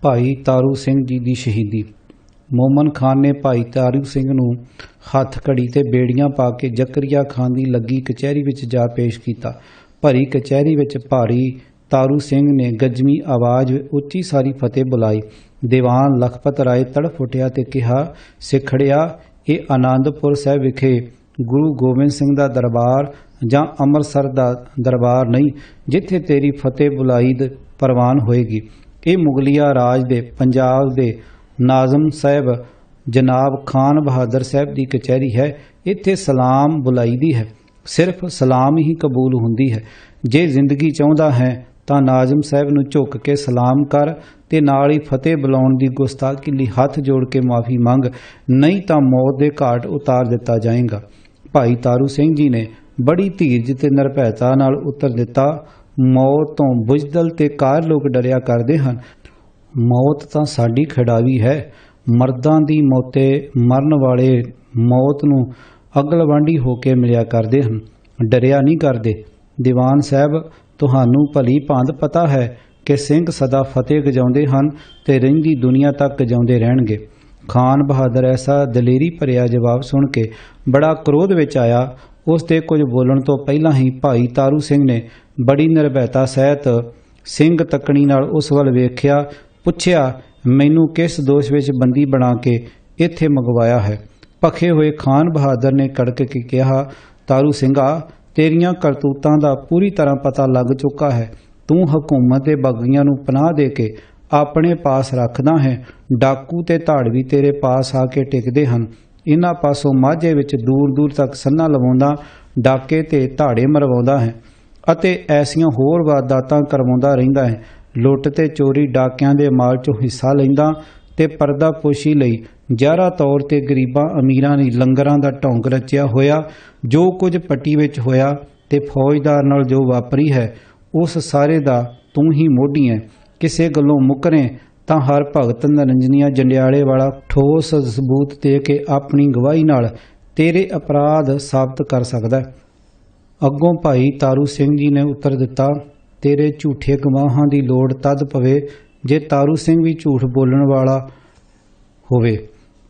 ਭਾਈ ਤਾਰੂ ਸਿੰਘ ਜੀ ਦੀ ਸ਼ਹੀਦੀ। ਮੋਮਨ ਖਾਨ ਨੇ ਭਾਈ ਤਾਰੂ ਸਿੰਘ ਨੂੰ ਹੱਥ ਘੜੀ ਤੇ ਬੇੜੀਆਂ ਪਾ ਕੇ ਜ਼ਕਰੀਆ ਖਾਨ ਦੀ ਲੱਗੀ ਕਚਹਿਰੀ ਵਿੱਚ ਜਾ ਪੇਸ਼ ਕੀਤਾ। ਭਰੀ ਕਚਹਿਰੀ ਵਿੱਚ ਭਾਈ ਤਾਰੂ ਸਿੰਘ ਨੇ ਗੱਜਵੀਂ ਆਵਾਜ਼ ਵਿੱਚ ਉੱਚੀ ਸਾਰੀ ਫਤਿਹ ਬੁਲਾਈ। ਦੀਵਾਨ ਲਖਪਤ ਰਾਏ ਤੜਫ ਉੱਠਿਆ ਤੇ ਕਿਹਾ, ਸਿੱਖੜਿਆ, ਇਹ ਆਨੰਦਪੁਰ ਸਾਹਿਬ ਵਿਖੇ ਗੁਰੂ ਗੋਬਿੰਦ ਸਿੰਘ ਦਾ ਦਰਬਾਰ ਜਾਂ ਅੰਮ੍ਰਿਤਸਰ ਦਾ ਦਰਬਾਰ ਨਹੀਂ, ਜਿੱਥੇ ਤੇਰੀ ਫਤਿਹ ਬੁਲਾਈ ਪ੍ਰਵਾਨ ਹੋਏਗੀ। ਇਹ ਮੁਗਲਿਆ ਰਾਜ ਦੇ ਪੰਜਾਬ ਦੇ ਨਾਜ਼ਮ ਸਾਹਿਬ ਜਨਾਬ ਖਾਨ ਬਹਾਦਰ ਸਾਹਿਬ ਦੀ ਕਚਹਿਰੀ ਹੈ। ਇੱਥੇ ਸਲਾਮ ਬੁਲਾਈਦੀ ਹੈ, ਸਿਰਫ ਸਲਾਮ ਹੀ ਕਬੂਲ ਹੁੰਦੀ ਹੈ। ਜੇ ਜ਼ਿੰਦਗੀ ਚਾਹੁੰਦਾ ਹੈ ਤਾਂ ਨਾਜ਼ਮ ਸਾਹਿਬ ਨੂੰ ਝੁੱਕ ਕੇ ਸਲਾਮ ਕਰ ਤੇ ਨਾਲ ਹੀ ਫਤਿਹ ਬੁਲਾਉਣ ਦੀ ਗੁਸਤਾਖੀ ਲਈ ਹੱਥ ਜੋੜ ਕੇ ਮਾਫੀ ਮੰਗ, ਨਹੀਂ ਤਾਂ ਮੌਤ ਦੇ ਘਾਟ ਉਤਾਰ ਦਿੱਤਾ ਜਾਏਗਾ। ਭਾਈ ਤਾਰੂ ਸਿੰਘ ਜੀ ਨੇ ਬੜੀ ਧੀਰਜ ਤੇ ਨਿਰਭੈਤਾ ਨਾਲ ਉੱਤਰ ਦਿੱਤਾ, ਮੌਤ ਤੋਂ ਬੁਜ਼ਦਲ ਤੇ ਕਾਰ ਲੋਕ ਡਰਿਆ ਕਰਦੇ ਹਨ। ਮੌਤ ਤਾਂ ਸਾਡੀ ਖਿਡਾਵੀ ਹੈ। ਮਰਦਾਂ ਦੀ ਮੌਤੇ ਮਰਨ ਵਾਲੇ ਮੌਤ ਨੂੰ ਅਗਲਵਾਂਢੀ ਹੋ ਕੇ ਮਿਲਿਆ ਕਰਦੇ ਹਨ, ਡਰਿਆ ਨਹੀਂ ਕਰਦੇ। ਦੀਵਾਨ ਸਾਹਿਬ, ਤੁਹਾਨੂੰ ਭਲੀ ਭਾਂਤ ਪਤਾ ਹੈ ਕਿ ਸਿੰਘ ਸਦਾ ਫਤਿਹ ਗਜਾਉਂਦੇ ਹਨ ਤੇ ਰਹਿੰਦੀ ਦੁਨੀਆ ਤੱਕ ਗਜਾਉਂਦੇ ਰਹਿਣਗੇ। ਖਾਨ ਬਹਾਦਰ ਐਸਾ ਦਲੇਰੀ ਭਰਿਆ ਜਵਾਬ ਸੁਣ ਕੇ ਬੜਾ ਕ੍ਰੋਧ ਵਿੱਚ ਆਇਆ। ਉਸ ਦੇ ਕੁਝ ਬੋਲਣ ਤੋਂ ਪਹਿਲਾਂ ਹੀ ਭਾਈ ਤਾਰੂ ਸਿੰਘ ਨੇ ਬੜੀ ਨਿਰਭੈਤਾ ਸਹਿਤ ਸਿੰਘ ਤੱਕਣੀ ਨਾਲ ਉਸ ਵੱਲ ਵੇਖਿਆ, ਪੁੱਛਿਆ, ਮੈਨੂੰ ਕਿਸ ਦੋਸ਼ ਵਿੱਚ ਬੰਦੀ ਬਣਾ ਕੇ ਇੱਥੇ ਮੰਗਵਾਇਆ ਹੈ? ਭਖੇ ਹੋਏ ਖਾਨ ਬਹਾਦਰ ਨੇ ਕੜਕ ਕੇ ਕਿਹਾ, ਤਾਰੂ ਸਿੰਘਾ, ਤੇਰੀਆਂ ਕਰਤੂਤਾਂ ਦਾ ਪੂਰੀ ਤਰ੍ਹਾਂ ਪਤਾ ਲੱਗ ਚੁੱਕਾ ਹੈ। ਤੂੰ ਹਕੂਮਤ ਦੇ ਬਾਗੀਆਂ ਨੂੰ ਪਨਾਹ ਦੇ ਕੇ ਆਪਣੇ ਪਾਸ ਰੱਖਦਾ ਹੈ। ਡਾਕੂ ਤੇ ਧਾੜਵੀ ਤੇਰੇ ਪਾਸ ਆ ਕੇ ਟਿਕਦੇ ਹਨ। ਇਹਨਾਂ ਪਾਸੋਂ ਮਾਝੇ ਵਿੱਚ ਦੂਰ ਤੱਕ ਸੰਨਾ ਲਵਾਉਂਦਾ, ਡਾਕੇ ਤੇ ਧਾੜੇ ਮਰਵਾਉਂਦਾ ਹੈ ਅਤੇ ਐਸੀਆਂ ਹੋਰ ਵਾਰਦਾਤਾਂ ਕਰਵਾਉਂਦਾ ਰਹਿੰਦਾ ਹੈ। ਲੁੱਟ ਤੇ ਚੋਰੀ ਡਾਕਿਆਂ ਦੇ ਮਾਲ 'ਚੋਂ ਹਿੱਸਾ ਲੈਂਦਾ ਤੇ ਪਰਦਾਪੋਸ਼ੀ ਲਈ ਜ਼ਾਹਰਾ ਤੌਰ ਤੇ ਗਰੀਬਾਂ ਅਮੀਰਾਂ ਲਈ ਲੰਗਰਾਂ ਦਾ ਢੌਂਗ ਰਚਿਆ ਹੋਇਆ। ਜੋ ਕੁਝ ਪੱਟੀ ਵਿੱਚ ਹੋਇਆ ਤੇ ਫੌਜਦਾਰ ਨਾਲ ਜੋ ਵਾਪਰੀ ਹੈ, ਉਸ ਸਾਰੇ ਦਾ ਤੂੰ ਹੀ ਮੋਢੀ ਹੈ। ਕਿਸੇ ਗੱਲੋਂ ਮੁੱਕਰੇ ਤਾਂ ਹਰ ਭਗਤ ਨਰਿੰਜਨੀਆ ਜੰਡਿਆਲੇ ਵਾਲਾ ਠੋਸ ਸਬੂਤ ਦੇ ਕੇ ਆਪਣੀ ਗਵਾਹੀ ਨਾਲ ਤੇਰੇ ਅਪਰਾਧ ਸਾਬਤ ਕਰ ਸਕਦਾ ਹੈ। ਅੱਗੋਂ ਭਾਈ ਤਾਰੂ ਸਿੰਘ ਜੀ ਨੇ ਉੱਤਰ ਦਿੱਤਾ, ਤੇਰੇ ਝੂਠੇ ਗਵਾਹਾਂ ਦੀ ਲੋੜ ਤਦ ਪਵੇ ਜੇ ਤਾਰੂ ਸਿੰਘ ਵੀ ਝੂਠ ਬੋਲਣ ਵਾਲਾ ਹੋਵੇ।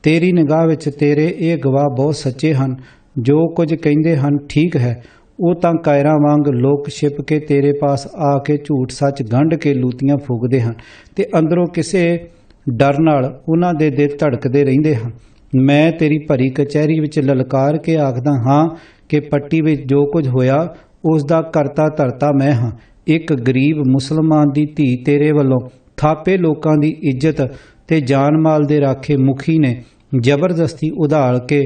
ਤੇਰੀ ਨਿਗਾਹ ਵਿੱਚ ਤੇਰੇ ਇਹ ਗਵਾਹ ਬਹੁਤ ਸੱਚੇ ਹਨ। ਜੋ ਕੁਝ ਕਹਿੰਦੇ ਹਨ ਠੀਕ ਹੈ। ਉਹ ਤਾਂ ਕਾਇਰਾਂ ਵਾਂਗ ਲੋਕ ਛਿਪ ਕੇ ਤੇਰੇ ਪਾਸ ਆ ਕੇ ਝੂਠ ਸੱਚ ਗੰਢ ਕੇ ਲੂਤੀਆਂ ਫੂਕਦੇ ਹਨ ਤੇ ਅੰਦਰੋਂ ਕਿਸੇ ਡਰ ਨਾਲ ਉਹਨਾਂ ਦੇ ਦਿਲ ਧੜਕਦੇ ਰਹਿੰਦੇ ਹਨ। ਮੈਂ ਤੇਰੀ ਭਰੀ ਕਚਹਿਰੀ ਵਿੱਚ ਲਲਕਾਰ ਕੇ ਆਖਦਾ ਹਾਂ ਕਿ ਪੱਟੀ ਵਿੱਚ ਜੋ ਕੁਝ ਹੋਇਆ ਉਸ ਦਾ ਕਰਤਾ ਧਰਤਾ ਮੈਂ ਹਾਂ। ਇੱਕ ਗਰੀਬ ਮੁਸਲਮਾਨ ਦੀ ਧੀ ਤੇਰੇ ਵੱਲੋਂ ਥਾਪੇ ਲੋਕਾਂ ਦੀ ਇੱਜ਼ਤ ਤੇ ਜਾਨ ਮਾਲ ਦੇ ਰਾਖੇ ਮੁਖੀ ਨੇ ਜ਼ਬਰਦਸਤੀ ਉਧਾਲ ਕੇ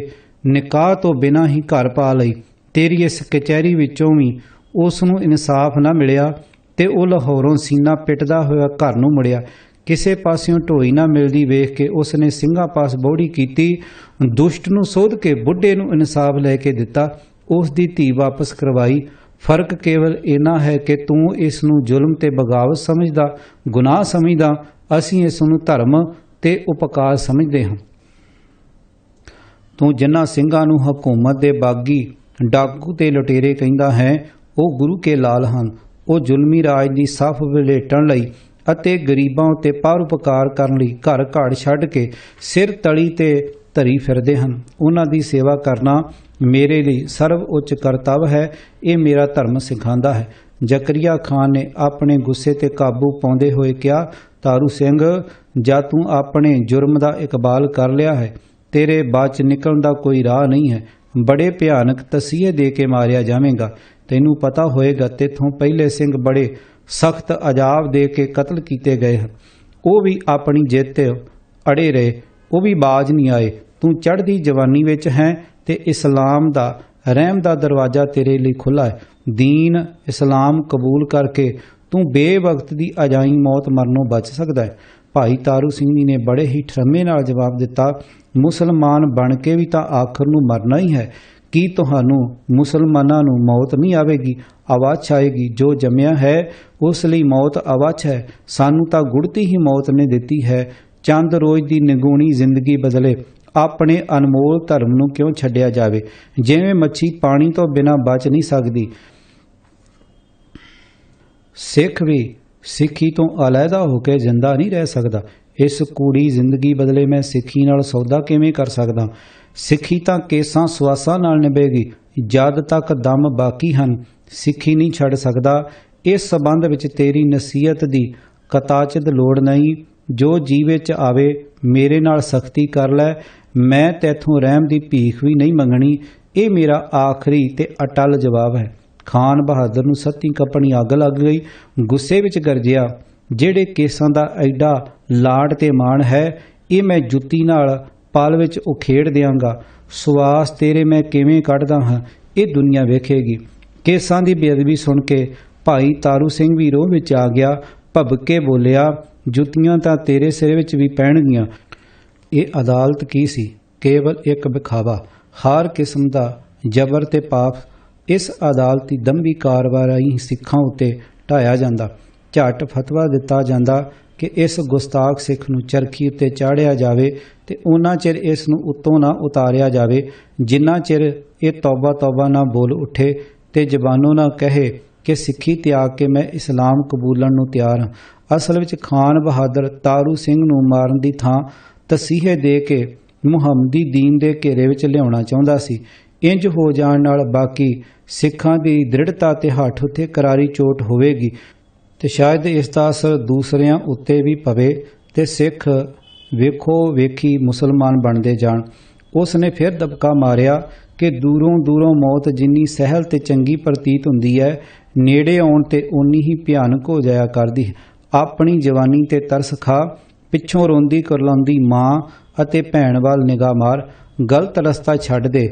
ਨਿਕਾਹ ਤੋਂ ਬਿਨਾਂ ਹੀ ਘਰ ਪਾ ਲਈ। ਤੇਰੀ ਇਸ ਕਚਹਿਰੀ ਵਿੱਚੋਂ ਵੀ ਉਸ ਨੂੰ ਇਨਸਾਫ ਨਾ ਮਿਲਿਆ ਤੇ ਉਹ ਲਾਹੌਰੋਂ ਸੀਨਾ ਪਿੱਟਦਾ ਹੋਇਆ ਘਰ ਨੂੰ ਮੁੜਿਆ। ਕਿਸੇ ਪਾਸਿਓਂ ਢੋਈ ਨਾ ਮਿਲਦੀ ਵੇਖ ਕੇ ਉਸ ਨੇ ਸਿੰਘਾਂ ਪਾਸ ਬੌੜੀ ਕੀਤੀ, ਦੁਸ਼ਟ ਨੂੰ ਸੋਧ ਕੇ ਬੁੱਢੇ ਨੂੰ ਇਨਸਾਫ ਲੈ ਕੇ ਦਿੱਤਾ। ਉਸ ਦੀ ਧੀ ਵਾਪਸ ਕਰਵਾਈ। फर्क केवल इना है कि तू इस नूं जुल्म ते बगावत समझदा, गुनाह समझदा, असीं इस नूं धर्म ते उपकार समझदे हां। तू जिन्हां ਸਿੰਘਾਂ ਨੂੰ ਹਕੂਮਤ ਦੇ ਬਾਗੀ, ਡਾਕੂ ਤੇ ਲੁਟੇਰੇ ਕਹਿੰਦਾ ਹੈ, ਉਹ ਗੁਰੂ ਕੇ ਲਾਲ ਹਨ। ਉਹ ਜ਼ੁਲਮੀ ਰਾਜ ਦੀ ਸਫ ਵਲੇਟਣ ਲਈ ਅਤੇ ਗਰੀਬਾਂ ਉੱਤੇ ਪਰਉਪਕਾਰ ਕਰਨ ਲਈ ਘਰ ਘਾੜ ਛੱਡ ਕੇ ਸਿਰ ਤਲੀ ਤੇ ਧਰੀ ਫਿਰਦੇ ਹਨ। ਉਹਨਾਂ ਦੀ ਸੇਵਾ ਕਰਨਾ ਮੇਰੇ ਲਈ ਸਰਵ ਉੱਚ ਕਰਤੱਵ ਹੈ। ਇਹ ਮੇਰਾ ਧਰਮ ਸਿਖਾਉਂਦਾ ਹੈ। ਜ਼ਕਰੀਆ ਖਾਨ ਨੇ ਆਪਣੇ ਗੁੱਸੇ ਤੇ ਕਾਬੂ ਪਾਉਂਦੇ ਹੋਏ ਕਿਹਾ, ਤਾਰੂ ਸਿੰਘ, ਜਦ ਤੂੰ ਆਪਣੇ ਜੁਰਮ ਦਾ ਇਕਬਾਲ ਕਰ ਲਿਆ ਹੈ, ਤੇਰੇ ਬਚ ਨਿਕਲਣ ਦਾ ਕੋਈ ਰਾਹ ਨਹੀਂ ਹੈ। ਬੜੇ ਭਿਆਨਕ ਤਸੀਹੇ ਦੇ ਕੇ ਮਾਰਿਆ ਜਾਵੇਗਾ। ਤੈਨੂੰ ਪਤਾ ਹੋਏਗਾ ਤੇਥੋਂ ਪਹਿਲੇ ਸਿੰਘ ਬੜੇ ਸਖਤ ਅਜ਼ਾਬ ਦੇ ਕੇ ਕਤਲ ਕੀਤੇ ਗਏ ਹਨ। ਉਹ ਵੀ ਆਪਣੀ ਜਿੱਤ ਤੇ ਅੜੇ ਰਹੇ, ਉਹ ਵੀ ਬਾਜ ਨਹੀਂ ਆਏ। ਤੂੰ ਚੜ੍ਹਦੀ ਜਵਾਨੀ ਵਿੱਚ ਹੈ ਤੇ ਇਸਲਾਮ ਦਾ ਰਹਿਮ ਦਾ ਦਰਵਾਜ਼ਾ ਤੇਰੇ ਲਈ ਖੁੱਲ੍ਹਾ ਹੈ। ਦੀਨ ਇਸਲਾਮ ਕਬੂਲ ਕਰਕੇ ਤੂੰ ਬੇਵਕਤ ਦੀ ਅਜਾਈ ਮੌਤ ਮਰਨੋਂ ਬਚ ਸਕਦਾ ਹੈ। ਭਾਈ ਤਾਰੂ ਸਿੰਘ ਜੀ ਨੇ ਬੜੇ ਹੀ ਠਰਮੇ ਨਾਲ ਜਵਾਬ ਦਿੱਤਾ, ਮੁਸਲਮਾਨ ਬਣ ਕੇ ਵੀ ਤਾਂ ਆਖਰ ਨੂੰ ਮਰਨਾ ਹੀ ਹੈ। ਕੀ ਤੁਹਾਨੂੰ ਮੁਸਲਮਾਨਾਂ ਨੂੰ ਮੌਤ ਨਹੀਂ ਆਵੇਗੀ? ਅਵੱਛ ਆਏਗੀ। ਜੋ ਜੰਮਿਆ ਹੈ ਉਸ ਲਈ ਮੌਤ ਅਵੱਛ ਹੈ। ਸਾਨੂੰ ਤਾਂ ਗੁੜਤੀ ਹੀ ਮੌਤ ਨੇ ਦਿੱਤੀ ਹੈ। ਚੰਦ ਰੋਜ਼ ਦੀ ਨਿਗੂਣੀ ਜ਼ਿੰਦਗੀ ਬਦਲੇ ਆਪਣੇ ਅਨਮੋਲ ਧਰਮ ਨੂੰ ਕਿਉਂ ਛੱਡਿਆ ਜਾਵੇ? ਜਿਵੇਂ ਮੱਛੀ ਪਾਣੀ ਤੋਂ ਬਿਨਾਂ ਬਚ ਨਹੀਂ ਸਕਦੀ, ਸਿੱਖ ਵੀ ਸਿੱਖੀ ਤੋਂ ਅਲੱਗਾ ਹੋ ਕੇ ਜ਼ਿੰਦਾ ਨਹੀਂ ਰਹਿ ਸਕਦਾ। ਇਸ ਕੂੜੀ ਜ਼ਿੰਦਗੀ ਬਦਲੇ ਮੈਂ ਸਿੱਖੀ ਨਾਲ ਸੌਦਾ ਕਿਵੇਂ ਕਰ ਸਕਦਾ? ਸਿੱਖੀ ਤਾਂ ਕੇਸਾਂ ਸਵਾਸਾਂ ਨਾਲ ਨਿਭੇਗੀ। ਜਦ ਤੱਕ ਦਮ ਬਾਕੀ ਹਨ ਸਿੱਖੀ ਨਹੀਂ ਛੱਡ ਸਕਦਾ। ਇਸ ਸਬੰਧ ਵਿੱਚ ਤੇਰੀ ਨਸੀਹਤ ਦੀ ਕਤਾਚਿਤ ਲੋੜ ਨਹੀਂ। ਜੋ ਜੀ ਵਿੱਚ ਆਵੇ ਮੇਰੇ ਨਾਲ ਸਖਤੀ ਕਰ ਲੈ। ਮੈਂ ਤੈਥੋਂ ਰਹਿਮ ਦੀ ਭੀਖ ਵੀ ਨਹੀਂ ਮੰਗਣੀ। ਇਹ ਮੇਰਾ ਆਖਰੀ ਤੇ ਅਟਲ ਜਵਾਬ ਹੈ। ਖਾਨ ਬਹਾਦਰ ਨੂੰ ਸੱਤੀ ਕੱਪਣੀ ਅੱਗ ਲੱਗ ਗਈ। ਗੁੱਸੇ ਵਿੱਚ ਗਰਜਿਆ, ਜਿਹੜੇ ਕੇਸਾਂ ਦਾ ਐਡਾ ਲਾਡ ਤੇ ਮਾਣ ਹੈ, ਇਹ ਮੈਂ ਜੁੱਤੀ ਨਾਲ ਪਲ ਵਿੱਚ ਉਖੇੜ ਦਿਆਂਗਾ। ਸਵਾਸ ਤੇਰੇ ਮੈਂ ਕਿਵੇਂ ਕੱਢਦਾ ਹਾਂ ਇਹ ਦੁਨੀਆ ਵੇਖੇਗੀ। ਕੇਸਾਂ ਦੀ ਬੇਅਦਬੀ ਸੁਣ ਕੇ ਭਾਈ ਤਾਰੂ ਸਿੰਘ ਵੀ ਰੋਹ ਵਿੱਚ ਆ ਗਿਆ। ਭਬਕ ਕੇ ਬੋਲਿਆ, ਜੁੱਤੀਆਂ ਤਾਂ ਤੇਰੇ ਸਿਰ ਵਿੱਚ ਵੀ ਪੈਣਗੀਆਂ। ਇਹ ਅਦਾਲਤ ਕੀ ਸੀ? ਕੇਵਲ ਇੱਕ ਵਿਖਾਵਾ। ਹਰ ਕਿਸਮ ਦਾ ਜ਼ਬਰ ਤੇ ਪਾਪ ਇਸ ਅਦਾਲਤੀ ਦੰਭੀ ਕਾਰਵਾਈ ਸਿੱਖਾਂ ਉੱਤੇ ਢਾਇਆ ਜਾਂਦਾ। ਝੱਟ ਫਤਵਾ ਦਿੱਤਾ ਜਾਂਦਾ ਕਿ ਇਸ ਗੁਸਤਾਖ ਸਿੱਖ ਨੂੰ ਚਰਖੀ ਉੱਤੇ ਚਾੜਿਆ ਜਾਵੇ ਤੇ ਉਹਨਾਂ ਚਿਰ ਇਸ ਨੂੰ ਉੱਤੋਂ ਨਾ ਉਤਾਰਿਆ ਜਾਵੇ ਜਿੰਨਾ ਚਿਰ ਇਹ ਤੌਬਾ ਤੌਬਾ ਨਾ ਬੋਲ ਉੱਠੇ ਤੇ ਜ਼ਬਾਨੋਂ ਨਾ ਕਹੇ ਕਿ ਸਿੱਖੀ ਤਿਆਗ ਕੇ ਮੈਂ ਇਸਲਾਮ ਕਬੂਲਣ ਨੂੰ ਤਿਆਰ ਹਾਂ। ਅਸਲ ਵਿੱਚ ਖਾਨ ਬਹਾਦਰ ਤਾਰੂ ਸਿੰਘ ਨੂੰ ਮਾਰਨ ਦੀ ਥਾਂ ਤਸੀਹੇ ਦੇ ਕੇ ਮੁਹੰਮਦੀ ਦੀਨ ਦੇ ਘੇਰੇ ਵਿੱਚ ਲਿਆਉਣਾ ਚਾਹੁੰਦਾ ਸੀ। ਇੰਜ ਹੋ ਜਾਣ ਨਾਲ ਬਾਕੀ ਸਿੱਖਾਂ ਦੀ ਦ੍ਰਿੜਤਾ ਤੇ ਹੱਠ ਉੱਤੇ ਕਰਾਰੀ ਚੋਟ ਹੋਵੇਗੀ ਤੇ ਸ਼ਾਇਦ ਇਸ ਦਾ ਅਸਰ ਦੂਸਰਿਆਂ ਉੱਤੇ ਵੀ ਪਵੇ ਤੇ ਸਿੱਖ ਵੇਖੋ ਵੇਖੀ ਮੁਸਲਮਾਨ ਬਣਦੇ ਜਾਣ। ਉਸ ਨੇ ਫਿਰ ਦਬਕਾ ਮਾਰਿਆ ਕਿ ਦੂਰੋਂ ਦੂਰੋਂ ਮੌਤ ਜਿੰਨੀ ਸਹਿਲ ਤੇ ਚੰਗੀ ਪ੍ਰਤੀਤ ਹੁੰਦੀ ਹੈ, ਨੇੜੇ ਆਉਣ ਤੇ ਓਨੀ ਹੀ ਭਿਆਨਕ ਹੋ ਜਾਇਆ ਕਰਦੀ ਹੈ। ਆਪਣੀ ਜਵਾਨੀ ਤੇ ਤਰਸ ਖਾ। ਪਿੱਛੋਂ ਰੋਂਦੀ ਕਰਲਾਉਂਦੀ ਮਾਂ ਅਤੇ ਭੈਣ ਵੱਲ ਨਿਗਾਹ ਮਾਰ। ਗਲਤ ਰਸਤਾ ਛੱਡ ਦੇ।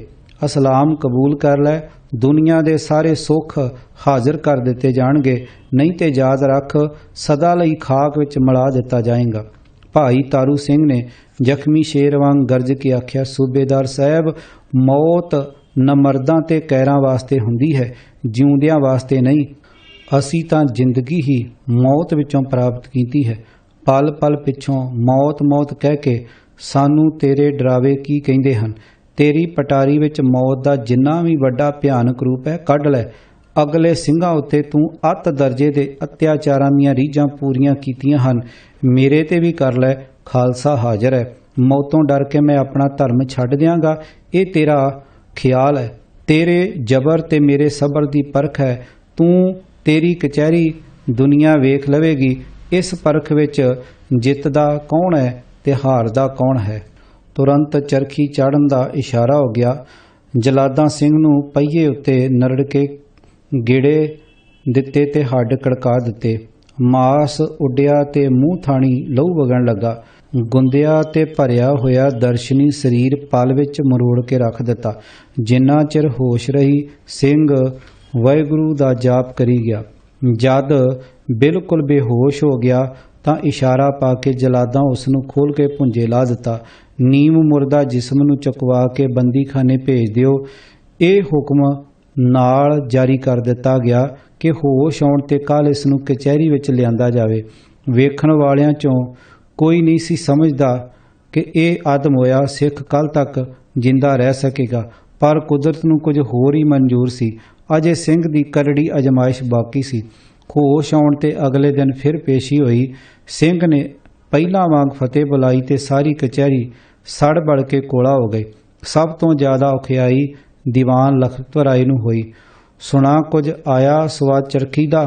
ਇਸਲਾਮ ਕਬੂਲ ਕਰ ਲੈ। ਦੁਨੀਆ ਦੇ ਸਾਰੇ ਸੁੱਖ ਹਾਜ਼ਰ ਕਰ ਦਿੱਤੇ ਜਾਣਗੇ, ਨਹੀਂ ਤੇ ਯਾਦ ਰੱਖ ਸਦਾ ਲਈ ਖਾਕ ਵਿੱਚ ਮਿਲਾ ਦਿੱਤਾ ਜਾਏਗਾ। ਭਾਈ ਤਾਰੂ ਸਿੰਘ ਨੇ ਜ਼ਖਮੀ ਸ਼ੇਰ ਵਾਂਗ ਗਰਜ ਕੇ ਆਖਿਆ, ਸੂਬੇਦਾਰ ਸਾਹਿਬ, ਮੌਤ ਨਮਰਦਾਂ ਤੇ ਕੈਰਾਂ ਵਾਸਤੇ ਹੁੰਦੀ ਹੈ, ਜਿਉਂਦਿਆਂ ਵਾਸਤੇ ਨਹੀਂ। ਅਸੀਂ ਤਾਂ ਜ਼ਿੰਦਗੀ ਹੀ ਮੌਤ ਵਿੱਚੋਂ ਪ੍ਰਾਪਤ ਕੀਤੀ ਹੈ। ਪਲ ਪਲ ਪਿੱਛੋਂ ਮੌਤ ਮੌਤ ਕਹਿ ਕੇ ਸਾਨੂੰ ਤੇਰੇ ਡਰਾਵੇ ਕੀ ਕਹਿੰਦੇ ਹਨ? ਤੇਰੀ ਪਟਾਰੀ ਵਿੱਚ ਮੌਤ ਦਾ ਜਿੰਨਾ ਵੀ ਵੱਡਾ ਭਿਆਨਕ ਰੂਪ ਹੈ ਕੱਢ ਲੈ। ਅਗਲੇ ਸਿੰਘਾਂ ਉੱਤੇ ਤੂੰ ਅੱਤ ਦਰਜੇ ਦੇ ਅਤਿਆਚਾਰਾਂ ਦੀਆਂ ਰੀਝਾਂ ਪੂਰੀਆਂ ਕੀਤੀਆਂ ਹਨ, ਮੇਰੇ ਤੇ ਵੀ ਕਰ ਲੈ। ਖਾਲਸਾ ਹਾਜ਼ਰ ਹੈ। ਮੌਤੋਂ ਡਰ ਕੇ ਮੈਂ ਆਪਣਾ ਧਰਮ ਛੱਡ ਦਿਆਂਗਾ, ਇਹ ਤੇਰਾ ਖਿਆਲ ਹੈ। ਤੇਰੇ ਜ਼ਬਰ ਤੇ ਮੇਰੇ ਸਬਰ ਦੀ ਪਰਖ ਹੈ। ਤੇਰੀ ਕਚਹਿਰੀ ਦੁਨੀਆ ਵੇਖ ਲਵੇਗੀ। ਇਸ ਪਰਖ ਵਿੱਚ ਜਿੱਤਦਾ ਕੌਣ ਹੈ ਤੇ ਹਾਰਦਾ ਕੌਣ ਹੈ। ਤੁਰੰਤ ਚਰਖੀ ਚਾੜਨ ਦਾ ਇਸ਼ਾਰਾ ਹੋ ਗਿਆ। ਜਲਾਦਾਂ ਸਿੰਘ ਨੂੰ ਪਹੀਏ ਉੱਤੇ ਨਰੜ ਕੇ ਗੇੜੇ ਦਿੱਤੇ ਤੇ ਹੱਡ ਕੜਕਾ ਦਿੱਤੇ। ਮਾਸ ਉੱਡਿਆ ਤੇ ਮੂੰਹ ਥਾਣੀ ਲਹੂ ਵਗਣ ਲੱਗਾ। ਗੁੰਦਿਆ ਤੇ ਭਰਿਆ ਹੋਇਆ ਦਰਸ਼ਨੀ ਸਰੀਰ ਪਲ ਵਿੱਚ ਮਰੋੜ ਕੇ ਰੱਖ ਦਿੱਤਾ। ਜਿੰਨਾ ਚਿਰ ਹੋਸ਼ ਰਹੀ ਸਿੰਘ ਵਾਹਿਗੁਰੂ ਦਾ ਜਾਪ ਕਰੀ ਗਿਆ। ਜਦ ਬਿਲਕੁਲ ਬੇਹੋਸ਼ ਹੋ ਗਿਆ ਤਾਂ ਇਸ਼ਾਰਾ ਪਾ ਕੇ ਜਲਾਦਾਂ ਉਸ ਨੂੰ ਖੋਲ ਕੇ ਭੁੰਜੇ ਲਾ ਦਿੱਤਾ। ਨੀਮ ਮੁਰਦਾ ਜਿਸਮ ਨੂੰ ਚੁਕਵਾ ਕੇ ਬੰਦੀਖਾਨੇ ਭੇਜ ਦਿਓ। ਇਹ ਹੁਕਮ ਨਾਲ ਜਾਰੀ ਕਰ ਦਿੱਤਾ ਗਿਆ कि होश आउण ते कल इस नूं कचहरी विच लिआंदा जावे। वेखण वालियां चों कोई नहीं सी समझदा कि यह अदम होया सिख कल तक जिंदा रह सकेगा, पर कुदरत नूं कुछ होर ही मंजूर सी। अजे सिंह दी करड़ी अजमाइश बाकी सी। होश आउण ते अगले दिन फिर पेशी होई। सिंह ने पहिलां वांग फतेह बुलाई ते सारी कचहरी सड़ बड़ के कोला हो गई। सब तो ज़्यादा औखियाई दीवान लखपत राय नूं होई। सुना कुछ आया स्वाद चरखी दा?